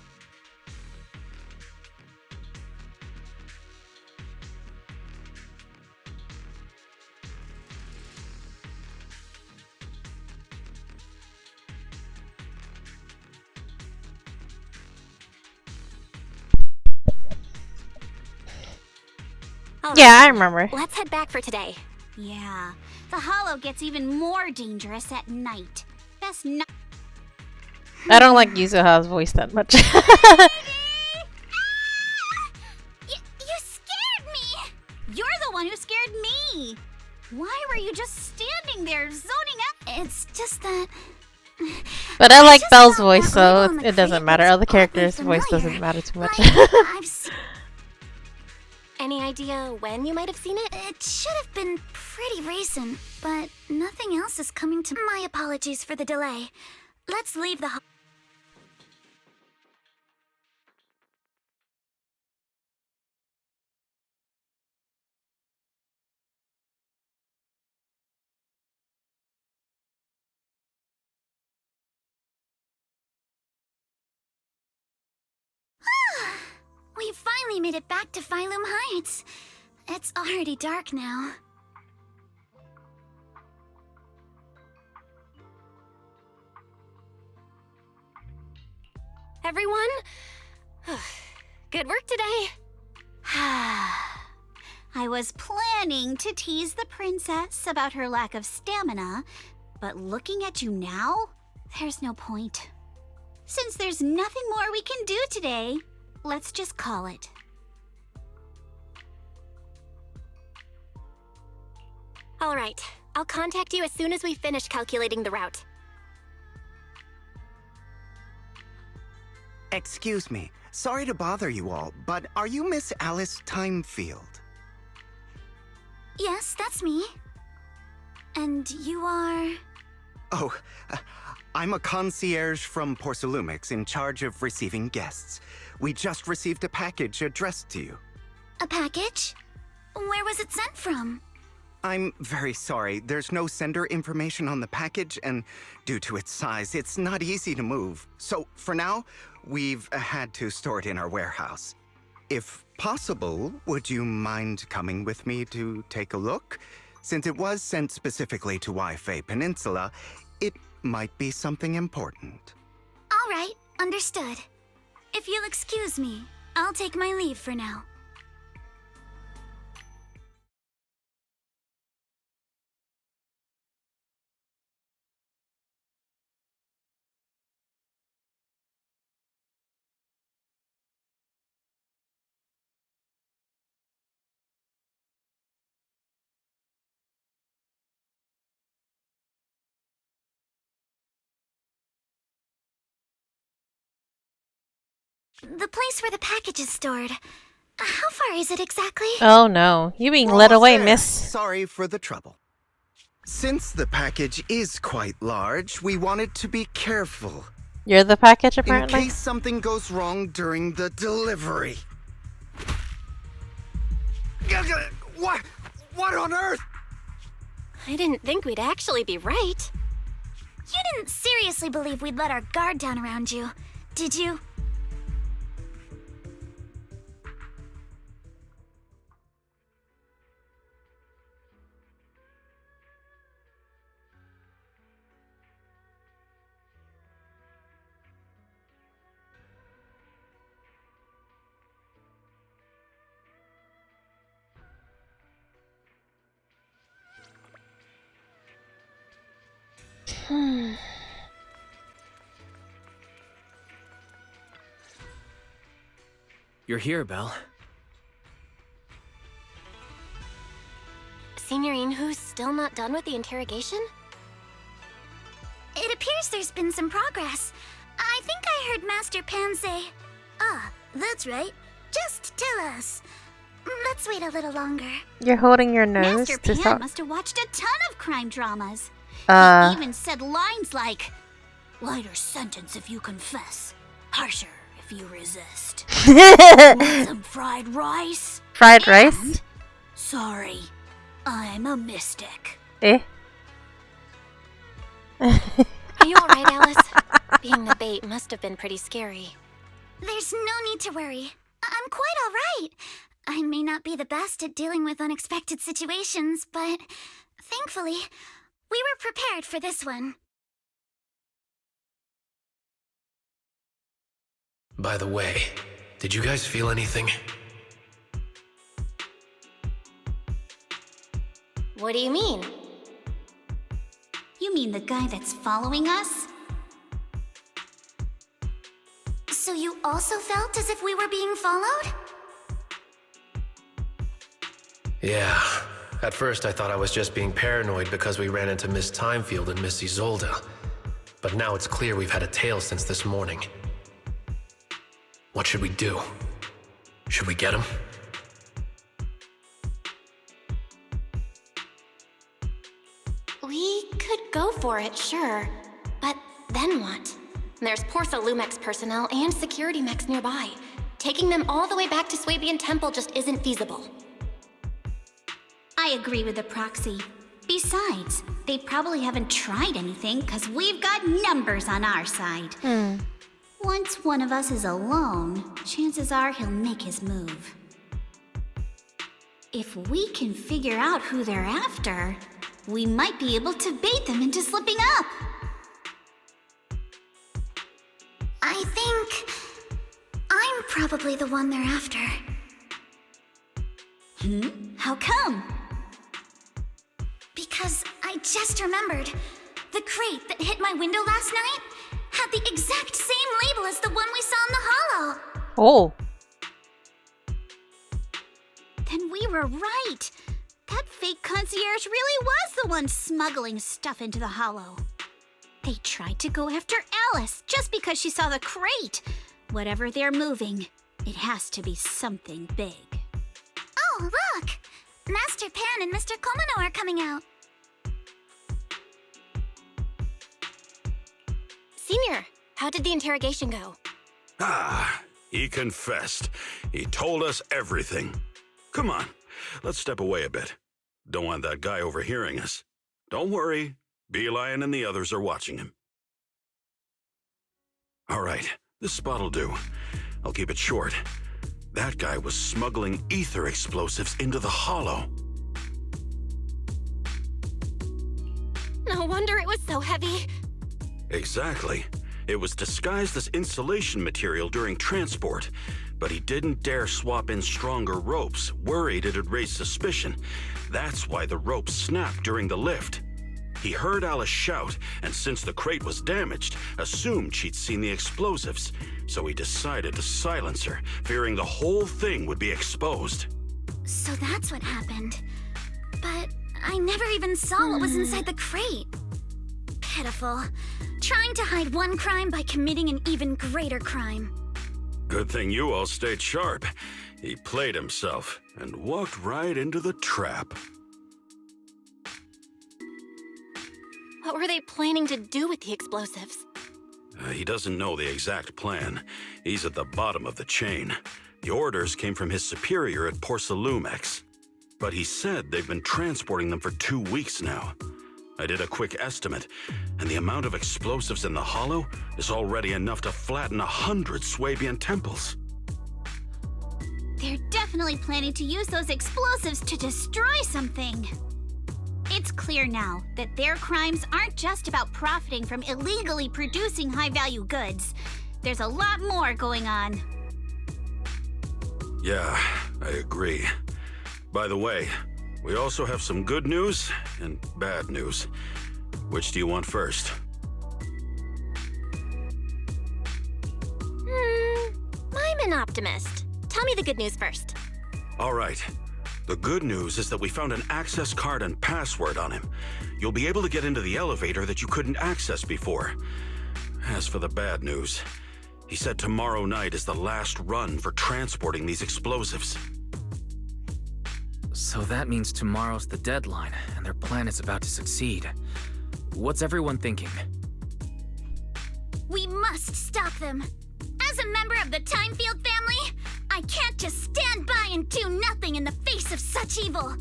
Yeah, I remember. Let's head back for today. Yeah, the hollow gets even more dangerous at night. Best not. I don't like Yuzuha's voice that much. You scared me! You're the one who scared me! Why were you just standing there, zoning out? It's just that... But I like Belle's voice, so it doesn't matter. Other characters' voice doesn't matter too much. Any idea when you might have seen it? It should have been pretty recent, but nothing else is coming to... My apologies for the delay. Let's leave the... We finally made it back to Phylum Heights. It's already dark now. Everyone? Good work today. I was planning to tease the princess about her lack of stamina, but looking at you now, there's no point. Since there's nothing more we can do today, let's just call it. All right, I'll contact you as soon as we finish calculating the route. Excuse me, sorry to bother you all, but are you Miss Alice Timefield? Yes, that's me. And you are... Oh, I'm a concierge from Porcelumix in charge of receiving guests. We just received a package addressed to you. A package? Where was it sent from? I'm very sorry. There's no sender information on the package, and due to its size, it's not easy to move. So, for now, we've had to store it in our warehouse. If possible, would you mind coming with me to take a look? Since it was sent specifically to Wi-Fi Peninsula, it might be something important. All right, understood. If you'll excuse me, I'll take my leave for now. The place where the package is stored. How far is it exactly? Oh no, you being We're led almost away, there. miss. Sorry for the trouble. Since the package is quite large, we wanted to be careful. You're the package, In apparently? case something goes wrong during the delivery. What on earth? I didn't think we'd actually be right. You didn't seriously believe we'd let our guard down around you, did you? You're here, Belle. Signorine, who's still not done with the interrogation? It appears there's been some progress. I think I heard Master Pan say, "Ah, that's right. Just tell us." Let's wait a little longer. You're holding your nose Master to Pan stop. must have watched a ton of crime dramas. Uh. He even said lines like, "Lighter sentence if you confess, harsher if you resist." Want some fried rice? Fried rice? Sorry, I'm a mystic. Eh? Are you alright, Alice? Being the bait must have been pretty scary. There's no need to worry. I'm quite all right. I may not be the best at dealing with unexpected situations, but thankfully, we were prepared for this one. By the way, did you guys feel anything? What do you mean? You mean the guy that's following us? So you also felt as if we were being followed? Yeah. At first I thought I was just being paranoid because we ran into Miss Timefield and Miss Isolde. But now it's clear we've had a tail since this morning. What should we do? Should we get him? We could go for it, sure. But then what? There's Porsa Lumex personnel and security mechs nearby. Taking them all the way back to Swabian Temple just isn't feasible. I agree with the proxy. Besides, they probably haven't tried anything because we've got numbers on our side. Once one of us is alone, chances are he'll make his move. If we can figure out who they're after, we might be able to bait them into slipping up. I think I'm probably the one they're after. How come? Because I just remembered. The crate that hit my window last night had the exact same label as the one we saw in the hollow. Oh. Then we were right. That fake concierge really was the one smuggling stuff into the hollow. They tried to go after Alice just because she saw the crate. Whatever they're moving, it has to be something big. Oh, look! Master Pan and Mr. Komano are coming out. Senior, how did the interrogation go? Ah, he confessed. He told us everything. Come on, let's step away a bit. Don't want that guy overhearing us. Don't worry, Beelion and the others are watching him. All right, this spot'll do. I'll keep it short. That guy was smuggling ether explosives into the hollow. No wonder it was so heavy. Exactly. It was disguised as insulation material during transport, but he didn't dare swap in stronger ropes, worried it'd raise suspicion. That's why the rope snapped during the lift. He heard Alice shout, and since the crate was damaged, assumed she'd seen the explosives, so he decided to silence her, fearing the whole thing would be exposed. So that's what happened. But I never even saw what was inside the crate. Pitiful. Trying to hide one crime by committing an even greater crime. Good thing you all stayed sharp. He played himself and walked right into the trap. What were they planning to do with the explosives? He doesn't know the exact plan. He's at the bottom of the chain. The orders came from his superior at Porcelumex. But he said they've been transporting them for 2 weeks now. I did a quick estimate, and the amount of explosives in the hollow is already enough to flatten 100 Swabian temples. They're definitely planning to use those explosives to destroy something. It's clear now that their crimes aren't just about profiting from illegally producing high-value goods. There's a lot more going on. Yeah, I agree. By the way, we also have some good news and bad news. Which do you want first? I'm an optimist. Tell me the good news first. All right. The good news is that we found an access card and password on him. You'll be able to get into the elevator that you couldn't access before. As for the bad news, he said tomorrow night is the last run for transporting these explosives. So that means tomorrow's the deadline, and their plan is about to succeed. What's everyone thinking? We must stop them. As a member of the Timefield family, I can't just stand by and do nothing in the face of such evil.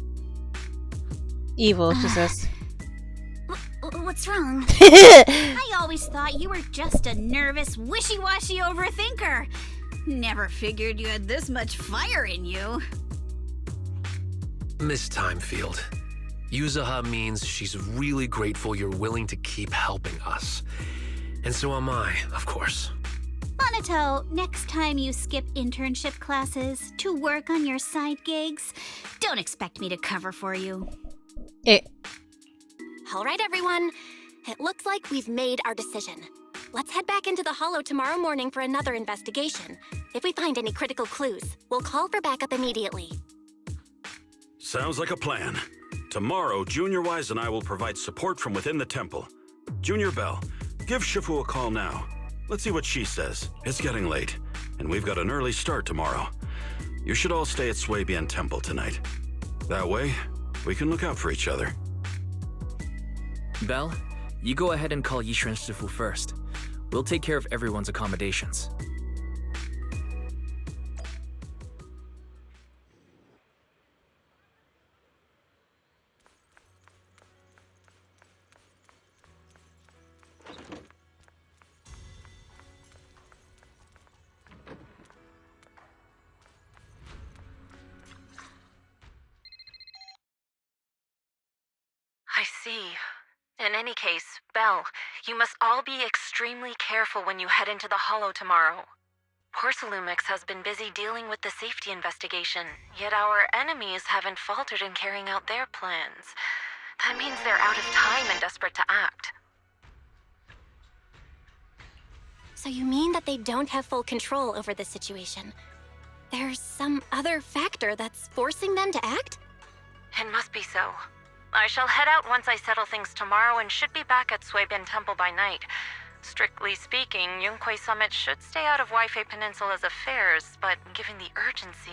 Evil, she says. What's wrong? I always thought you were just a nervous, wishy-washy overthinker. Never figured you had this much fire in you. Miss Timefield, Yuzuha means she's really grateful you're willing to keep helping us. And so am I, of course. Monato, next time you skip internship classes to work on your side gigs, don't expect me to cover for you. All right, everyone. It looks like we've made our decision. Let's head back into the Hollow tomorrow morning for another investigation. If we find any critical clues, we'll call for backup immediately. Sounds like a plan. Tomorrow, Junior Wise and I will provide support from within the temple. Junior Bell, give Shifu a call now. Let's see what she says. It's getting late, and we've got an early start tomorrow. You should all stay at Swabian Temple tonight. That way, we can look out for each other. Belle, you go ahead and call Yishuan Shifu first. We'll take care of everyone's accommodations. I see. In any case, Belle, you must all be extremely careful when you head into the Hollow tomorrow. Porcelumex has been busy dealing with the safety investigation, yet our enemies haven't faltered in carrying out their plans. That means they're out of time and desperate to act. So you mean that they don't have full control over the situation? There's some other factor that's forcing them to act? It must be so. I shall head out once I settle things tomorrow and should be back at Swabian Temple by night. Strictly speaking, Yunquay Summit should stay out of Waifei Peninsula's affairs, but given the urgency,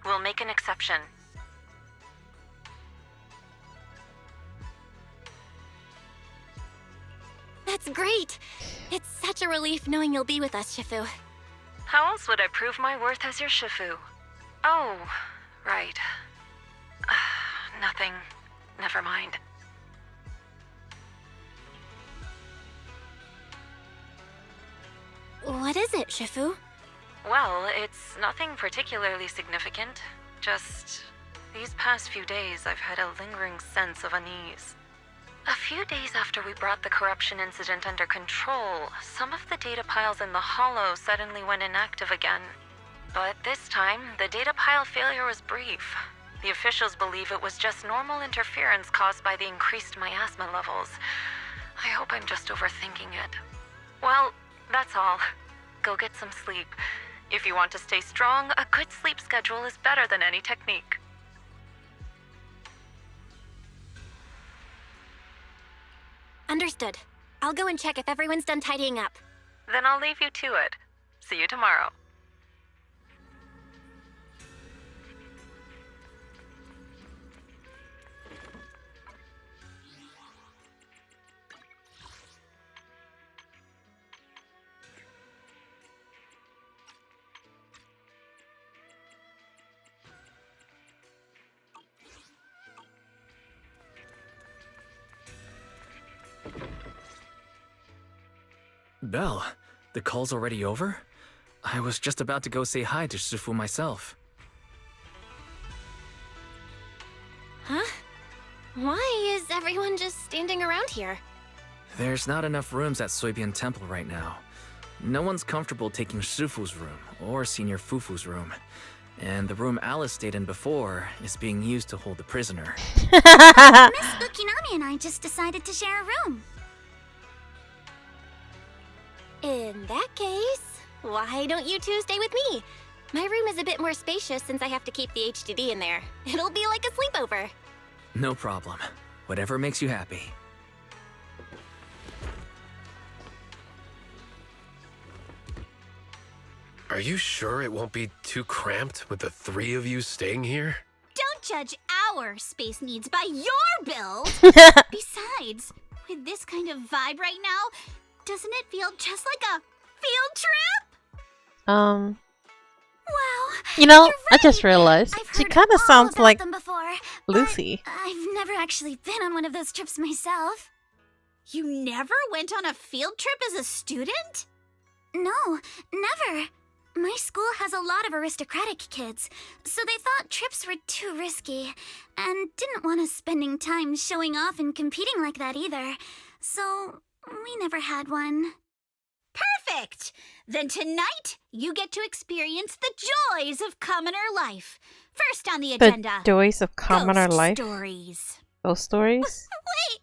we'll make an exception. That's great! It's such a relief knowing you'll be with us, Shifu. How else would I prove my worth as your Shifu? Oh, right. Nothing. Never mind. What is it, Shifu? Well, it's nothing particularly significant. Just these past few days, I've had a lingering sense of unease. A few days after we brought the corruption incident under control, some of the data piles in the Hollow suddenly went inactive again. But this time, the data pile failure was brief. The officials believe it was just normal interference caused by the increased miasma levels. I hope I'm just overthinking it. Well, that's all. Go get some sleep. If you want to stay strong, a good sleep schedule is better than any technique. Understood. I'll go and check if everyone's done tidying up. Then I'll leave you to it. See you tomorrow. Belle, the call's already over? I was just about to go say hi to Shifu myself. Huh? Why is everyone just standing around here? There's not enough rooms at Soybian Temple right now. No one's comfortable taking Shifu's room, or Senior Fufu's room. And the room Alice stayed in before is being used to hold the prisoner. Miss Ukinami and I just decided to share a room. In that case, why don't you two stay with me? My room is a bit more spacious since I have to keep the HDD in there. It'll be like a sleepover. No problem. Whatever makes you happy. Are you sure it won't be too cramped with the three of you staying here? Don't judge our space needs by your build! Besides, with this kind of vibe right now, doesn't it feel just like a field trip? Wow. You're I right. just realized she kind of sounds like Lucy. I've never actually been on one of those trips myself. You never went on a field trip as a student? No, never. My school has a lot of aristocratic kids, so they thought trips were too risky, and didn't want us spending time showing off and competing like that either. So we never had one. Perfect! Then tonight, you get to experience the joys of commoner life. First on the agenda, The joys of commoner ghost life. stories. Ghost stories? Wait!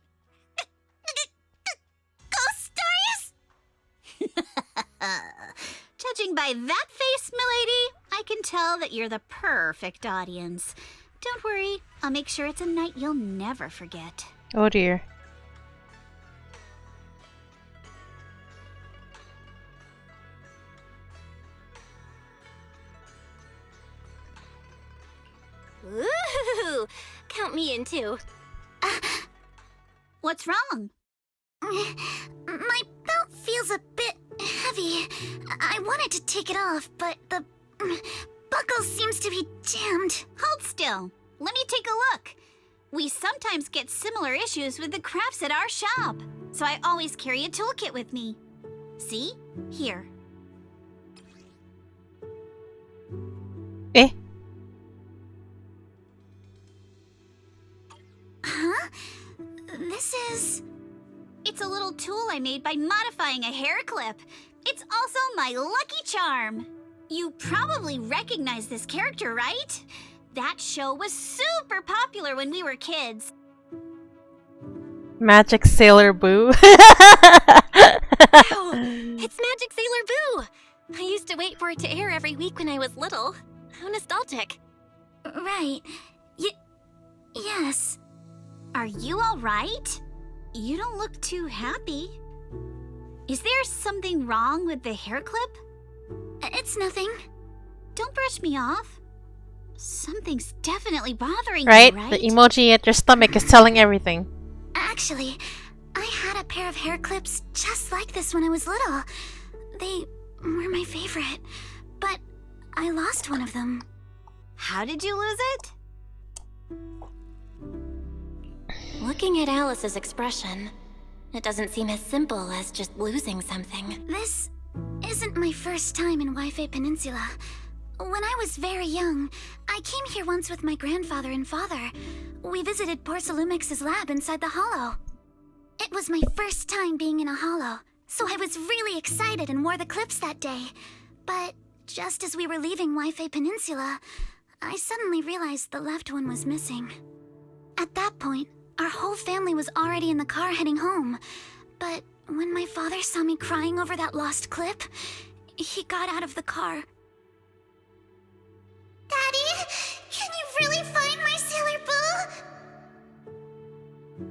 Ghost stories? Judging by that face, milady, I can tell that you're the perfect audience. Don't worry, I'll make sure it's a night you'll never forget. Oh dear. Ooh, count me in too. What's wrong? My belt feels a bit heavy. I wanted to take it off, but the buckle seems to be jammed. Hold still. Let me take a look. We sometimes get similar issues with the crafts at our shop, so I always carry a toolkit with me. See? Here. Eh? Huh? This is... It's a little tool I made by modifying a hair clip. It's also my lucky charm. You probably recognize this character, right? That show was super popular when we were kids. Magic Sailor Boo. Wow, it's Magic Sailor Boo! I used to wait for it to air every week when I was little. How nostalgic. Right. Yes. Are you all right? You don't look too happy. Is there something wrong with the hair clip? It's nothing. Don't brush me off. Something's definitely bothering Right? you, right? The emoji at your stomach is telling everything. Actually, I had a pair of hair clips just like this when I was little. They were my favorite, but I lost one of them. How did you lose it? Looking at Alice's expression, it doesn't seem as simple as just losing something. This isn't my first time in Wi-Fi Peninsula. When I was very young, I came here once with my grandfather and father. We visited Porcelumix's lab inside the Hollow. It was my first time being in a holo, so I was really excited and wore the clips that day. But just as we were leaving Wi-Fi Peninsula, I suddenly realized the left one was missing. At that point, our whole family was already in the car heading home. But when my father saw me crying over that lost clip, he got out of the car. Daddy, can you really find my Sailor Boo?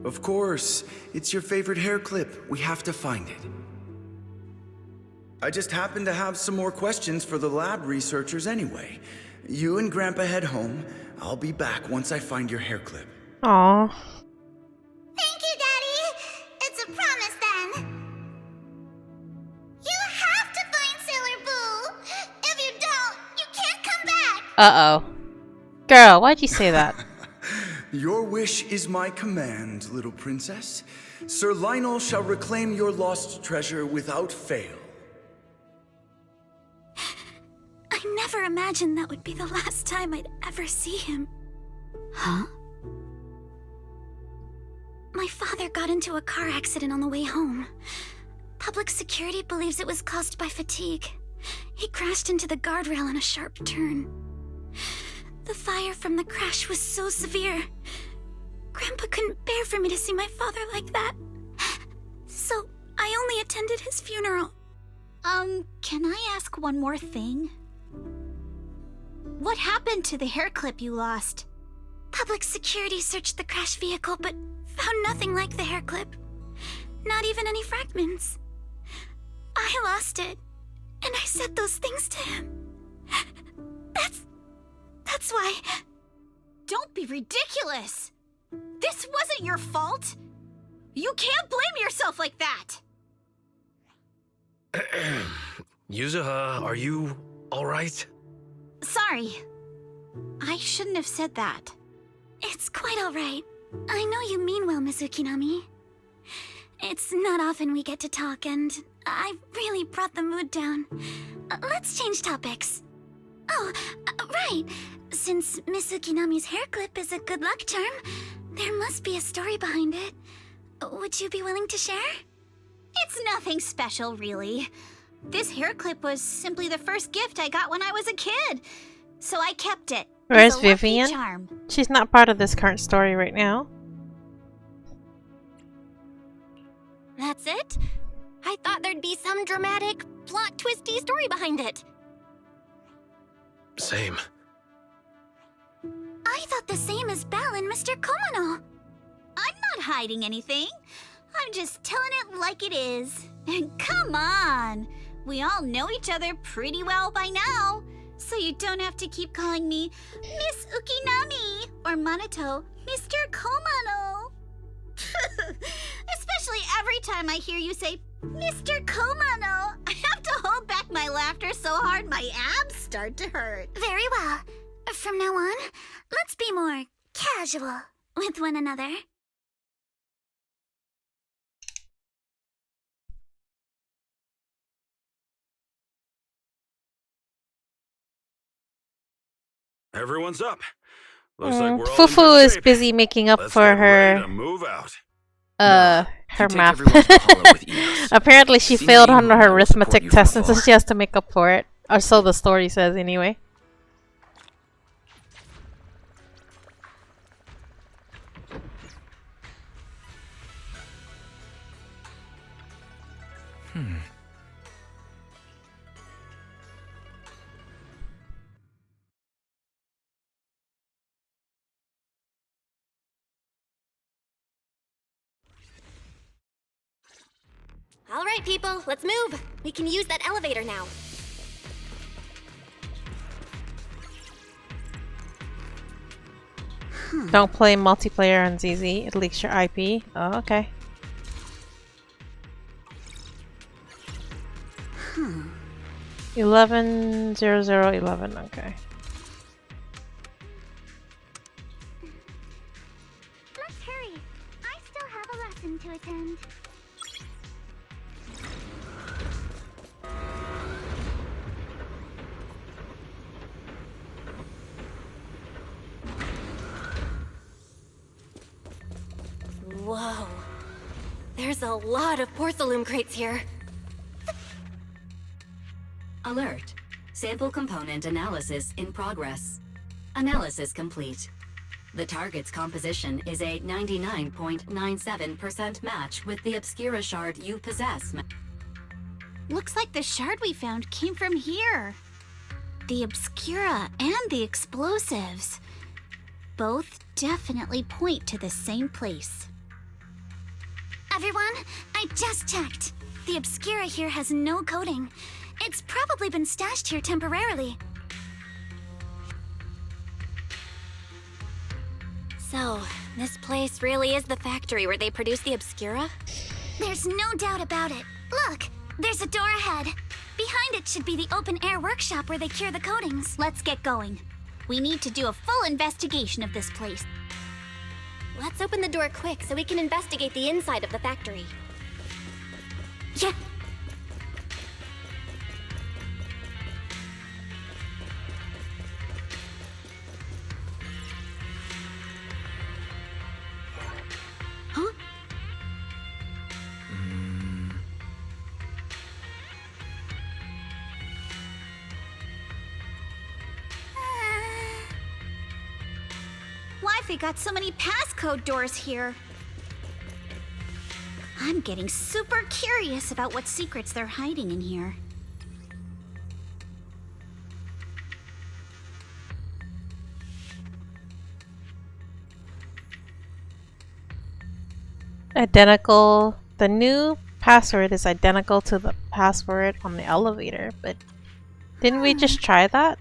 Of course. It's your favorite hair clip. We have to find it. I just happen to have some more questions for the lab researchers anyway. You and Grandpa head home. I'll be back once I find your hair clip. Aww. Thank you, Daddy. It's a promise then. You have to find Sailor Boo. If you don't, you can't come back. Uh-oh. Girl, why'd you say that? Your wish is my command, little princess. Sir Lionel shall reclaim your lost treasure without fail. I never imagined that would be the last time I'd ever see him. Huh? My father got into a car accident on the way home. Public security believes it was caused by fatigue. He crashed into the guardrail on a sharp turn. The fire from the crash was so severe. Grandpa couldn't bear for me to see my father like that. So I only attended his funeral. Can I ask one more thing? What happened to the hair clip you lost? Public security searched the crashed vehicle, but found nothing like the hair clip. Not even any fragments. I lost it, and I said those things to him. That's why... Don't be ridiculous! This wasn't your fault! You can't blame yourself like that! Yuzuha, are you alright? Sorry. I shouldn't have said that. It's quite alright. I know you mean well, Miss Ukinami. It's not often we get to talk, and I really brought the mood down. Let's change topics. Oh, right. Since Miss Ukinami's hair clip is a good luck charm, there must be a story behind it. Would you be willing to share? It's nothing special, really. This hair clip was simply the first gift I got when I was a kid, so I kept it. Where's It's a lucky Vivian? charm. She's not part of this current story right now. That's it? I thought there'd be some dramatic, plot twisty story behind it. Same. I thought the same as Belle and Mr. Komano. I'm not hiding anything. I'm just telling it like it is. And come on! We all know each other pretty well by now. So you don't have to keep calling me Miss Ukinami or Manato Mr. Komano. Especially every time I hear you say Mr. Komano, I have to hold back my laughter so hard my abs start to hurt. Very well. From now on, let's be more casual with one another. Everyone's up. Looks like we're all in Fufu good is shape. busy making up Let's for get ready her to move out. her take math. everyone to the hollow with Enos. Apparently she See failed me on when I her will arithmetic support you from test, and so afar. she has to make up for it. Or so the story says anyway. All right, people, let's move. We can use that elevator now. Don't play multiplayer on ZZ, it leaks your IP. Oh, okay. Hmm. 110011, okay. Let's hurry. I still have a lesson to attend. Whoa. There's a lot of porcelain crates here. Alert. Sample component analysis in progress. Analysis complete. The target's composition is a 99.97% match with the Obscura shard you possess. Looks like the shard we found came from here. The Obscura and the explosives. Both definitely point to the same place. Everyone, I just checked. The Obscura here has no coating. It's probably been stashed here temporarily. So, this place really is the factory where they produce the Obscura? There's no doubt about it. Look, there's a door ahead. Behind it should be the open-air workshop where they cure the coatings. Let's get going. We need to do a full investigation of this place. Let's open the door quick so we can investigate the inside of the factory. Yeah. Huh? Why've they got so many passcode doors here? I'm getting super curious about what secrets they're hiding in here. Identical. The new password is identical to the password on the elevator, but didn't we just try that?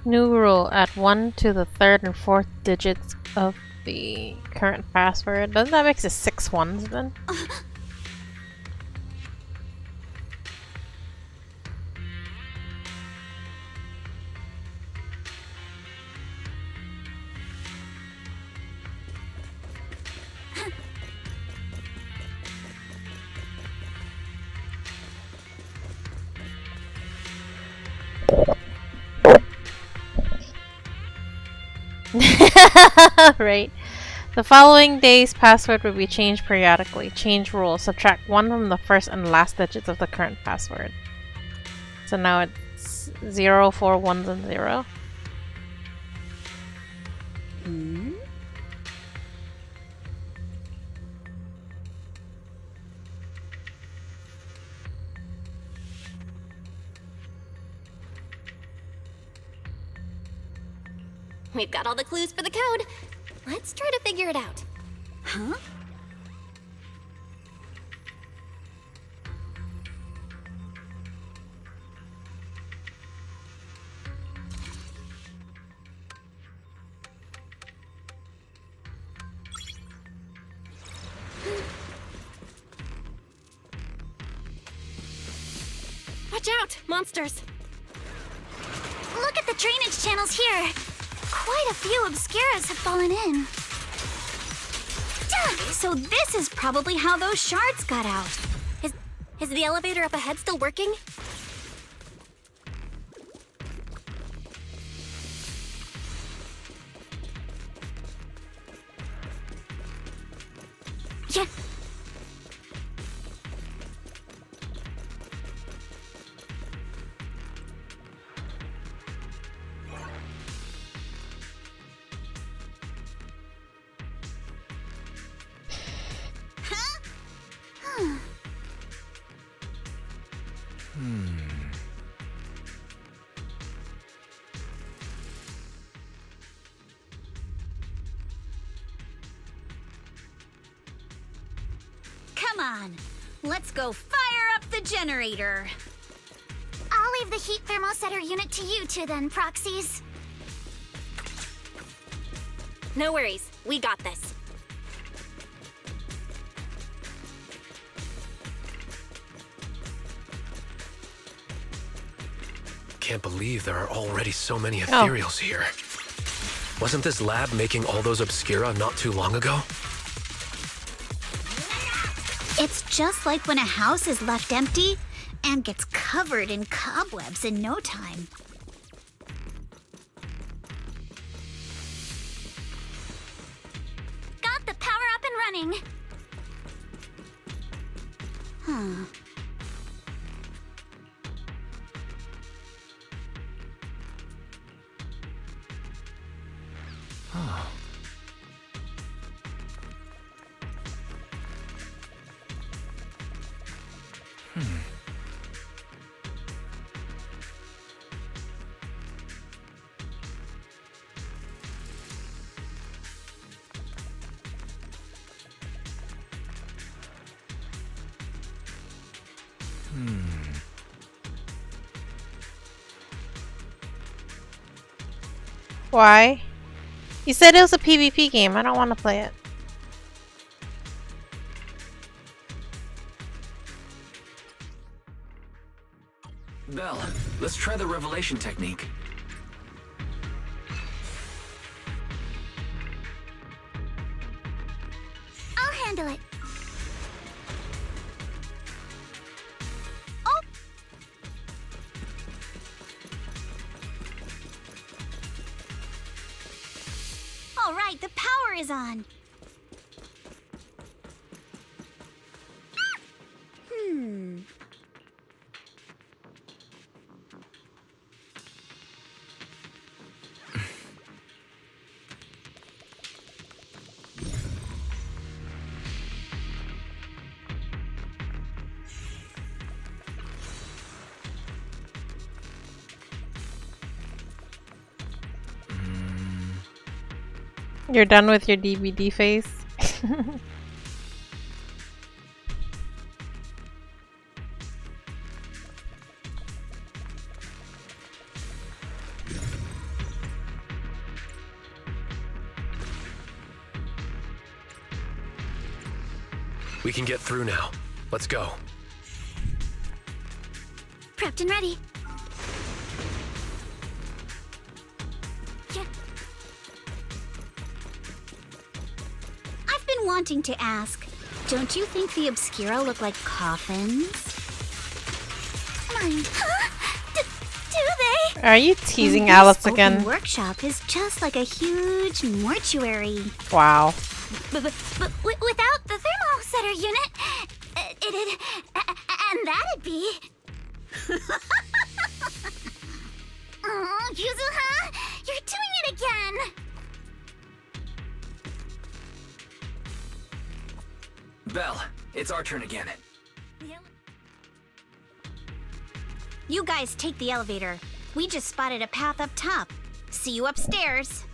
New rule: add 1 to the 3rd and 4th digits of the current password. Doesn't that make it 6 ones then? Right. The following day's password will be changed periodically. Change rule: subtract 1 from the first and last digits of the current password. So now it's 0, 4 1s and 0. We've got all the clues for the code. Let's try to figure it out. Huh? Watch out! Monsters! Look at the drainage channels here. Quite a few Obscuras have fallen in. So this is probably how those shards got out. Is the elevator up ahead still working? Yeah. Come on, let's go fire up the generator. I'll leave the heat thermosetter unit to you two then, proxies. No worries, we got this. can't believe there are already so many ethereals here. Wasn't this lab making all those obscura not too long ago? It's just like when a house is left empty and gets covered in cobwebs in no time. Got the power up and running. Huh. Oh. Why? You said it was a PvP game. I don't want to play it. Belle, let's try the revelation technique. I'll handle it. All right, the power is on. You're done with your DVD face? We can get through now. Let's go. Prepped and ready. I've been wanting to ask, don't you think the Obscura look like coffins? Mine. Do they? Are you teasing And Alice this again? open workshop is just like a huge mortuary. Wow. But without the thermosetter unit, it'd... and that'd be... Oh, Yuzuha! You're doing it again! Belle, it's our turn again. You guys take the elevator. We just spotted a path up top. See you upstairs.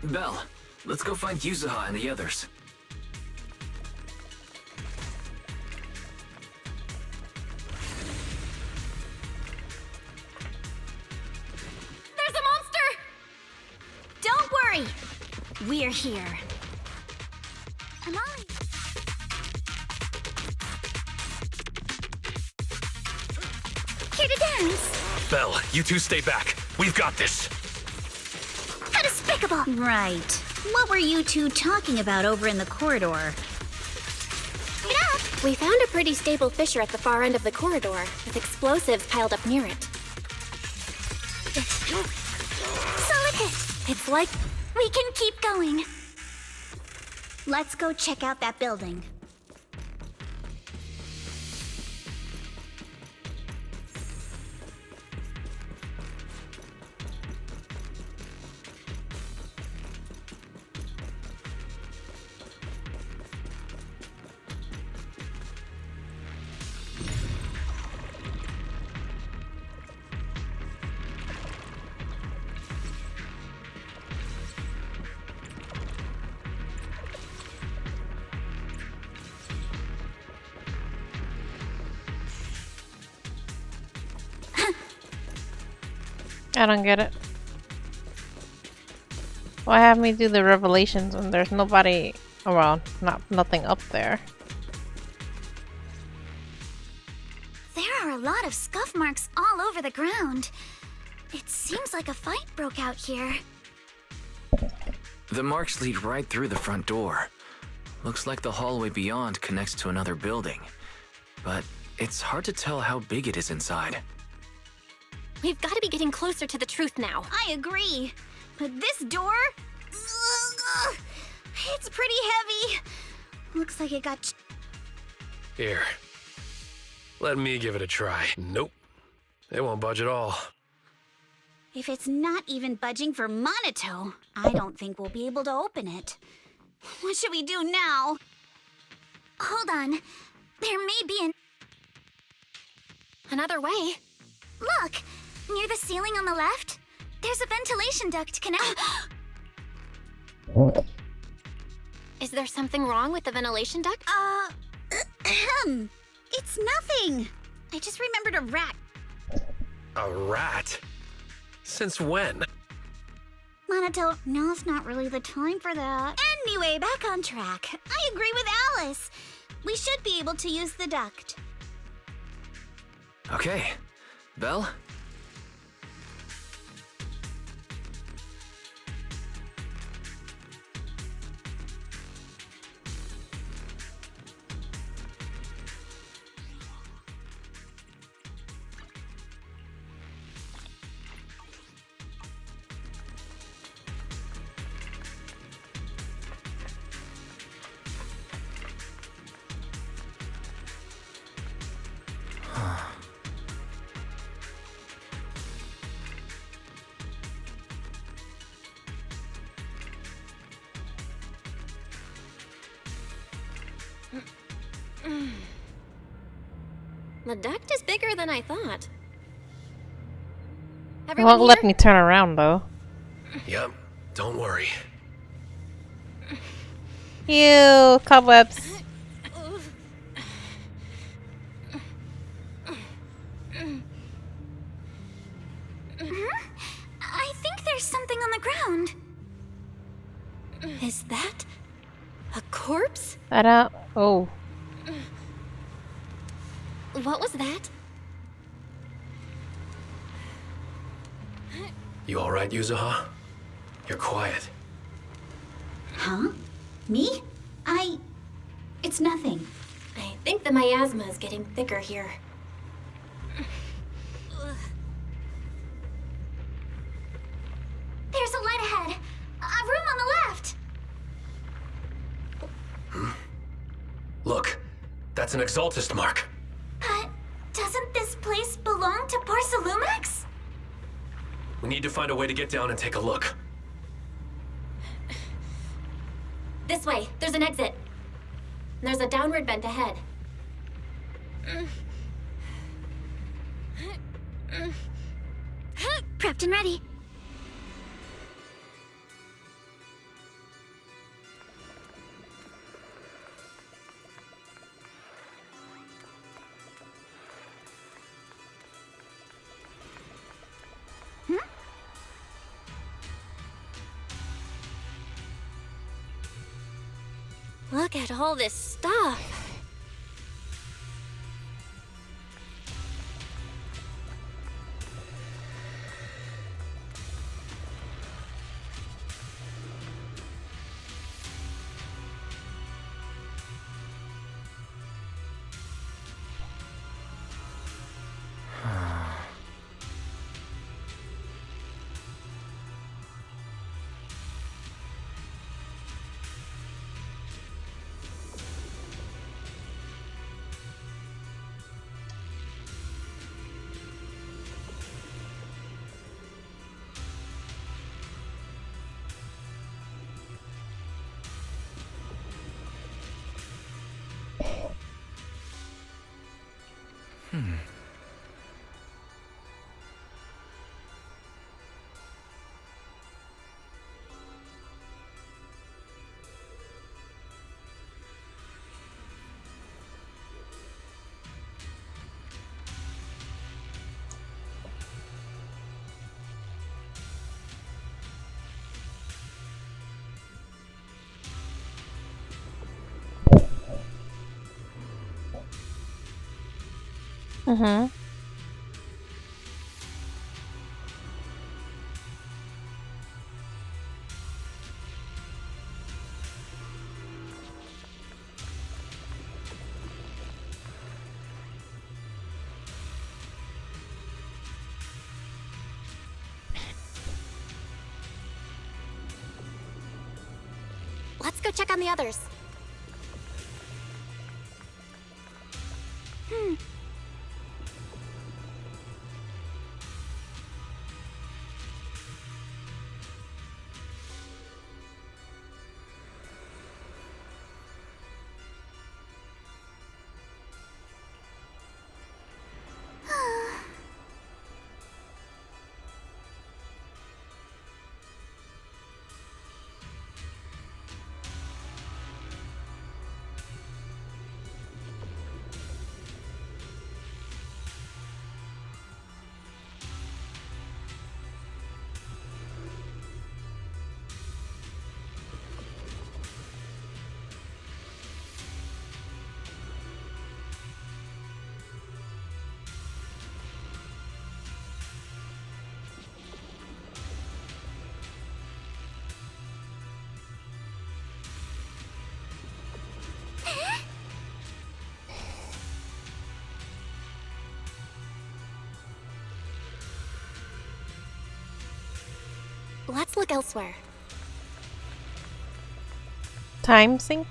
Belle, let's go find Yuzuha and the others. There's a monster! Don't worry. We're here. Amali. Here to dance. Belle, you two stay back. We've got this. How despicable! Right. What were you two talking about over in the corridor? Get up! We found a pretty stable fissure at the far end of the corridor, with explosives piled up near it. Solid hit. It's like We can keep going. Let's go check out that building. I don't get it. Why have me do the revelations when there's nobody around? Nothing up there. There are a lot of scuff marks all over the ground. It seems like a fight broke out here. The marks lead right through the front door. Looks like the hallway beyond connects to another building. But it's hard to tell how big it is inside. We've got to be getting closer to the truth now. I agree. But this door? It's pretty heavy. Looks like it got... Here. Let me give it a try. Nope. It won't budge at all. If it's not even budging for Monato, I don't think we'll be able to open it. What should we do now? Hold on. There may be another way. Look! Near the ceiling on the left, there's a ventilation duct connect... Is there something wrong with the ventilation duct? It's nothing. I just remembered a rat. A rat? Since when? Monato, now's not really the time for that. Anyway, back on track. I agree with Alice. We should be able to use the duct. Okay. Belle? The duct is bigger than I thought. It Everyone won't here? let me turn around though. Yep, don't worry. Ew, cobwebs. I think there's something on the ground. Is that a corpse? Oh. What was that? You alright, Yuzuha? You're quiet. Huh? Me? It's nothing. I think the miasma is getting thicker here. There's a light ahead. A room on the left. Look, that's an Exaltist mark. But doesn't this place belong to Porcelumex? We need to find a way to get down and take a look. This way, there's an exit. There's a downward vent ahead. Prepped and ready. Look at all this stuff. Mm-hmm. Let's go check on the others. Let's look elsewhere. Time sync?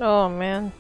Oh man.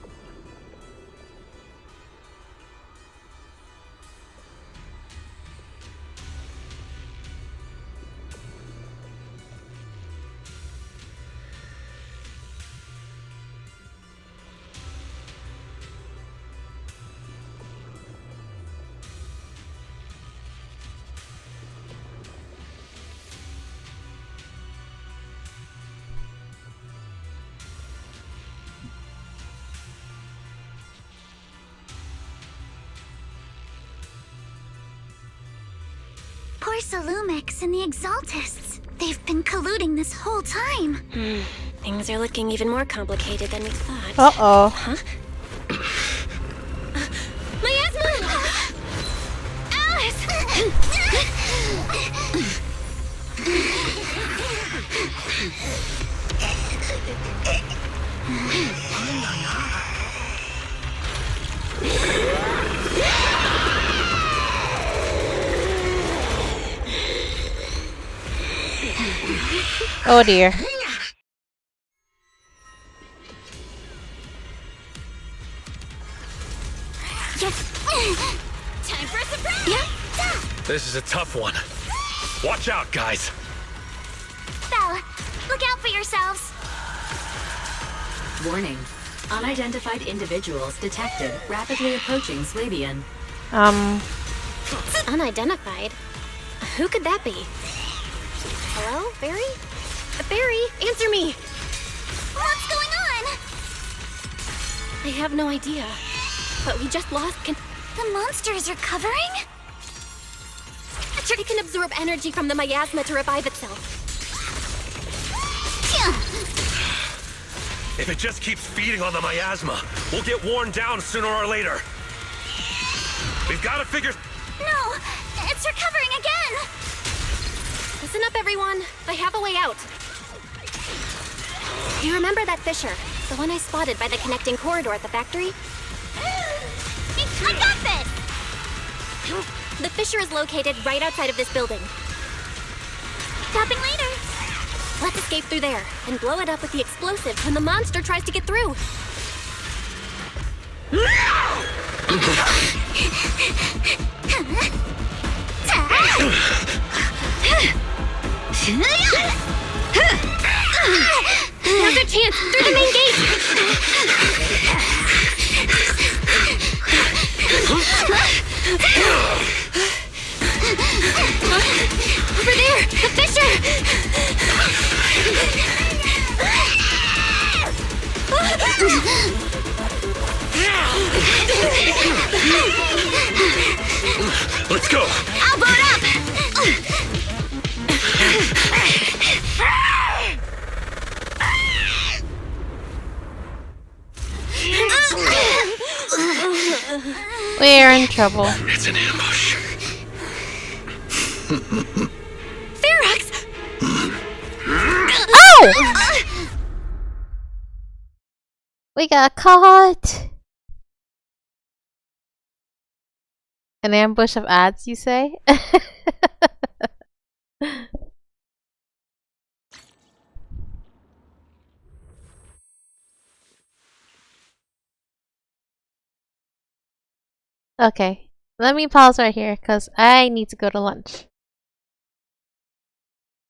Porsalumix and the Exaltists. They've been colluding this whole time. Things are looking even more complicated than we thought. Uh-oh. Huh? Miasma! Alice! Oh dear. Time for a surprise! This is a tough one. Watch out, guys. Belle, look out for yourselves. Warning. Unidentified individuals detected rapidly approaching Slavian. Unidentified? Who could that be? Hello, Barry? Barry, answer me! What's going on? I have no idea. But we just lost The monster is recovering? It can absorb energy from the miasma to revive itself. If it just keeps feeding on the miasma, we'll get worn down sooner or later. We've got to figure... No! It's recovering again! Listen up, everyone. I have a way out. You remember that fissure? The one I spotted by the connecting corridor at the factory? I got this! The fissure is located right outside of this building. Stopping later. Let's escape through there and blow it up with the explosives when the monster tries to get through. Now's our chance! Through the main gate! Over there! The fissure! We're in trouble. It's an ambush. Ferox! Oh! We got caught. An ambush of ads, you say? Okay, let me pause right here because I need to go to lunch.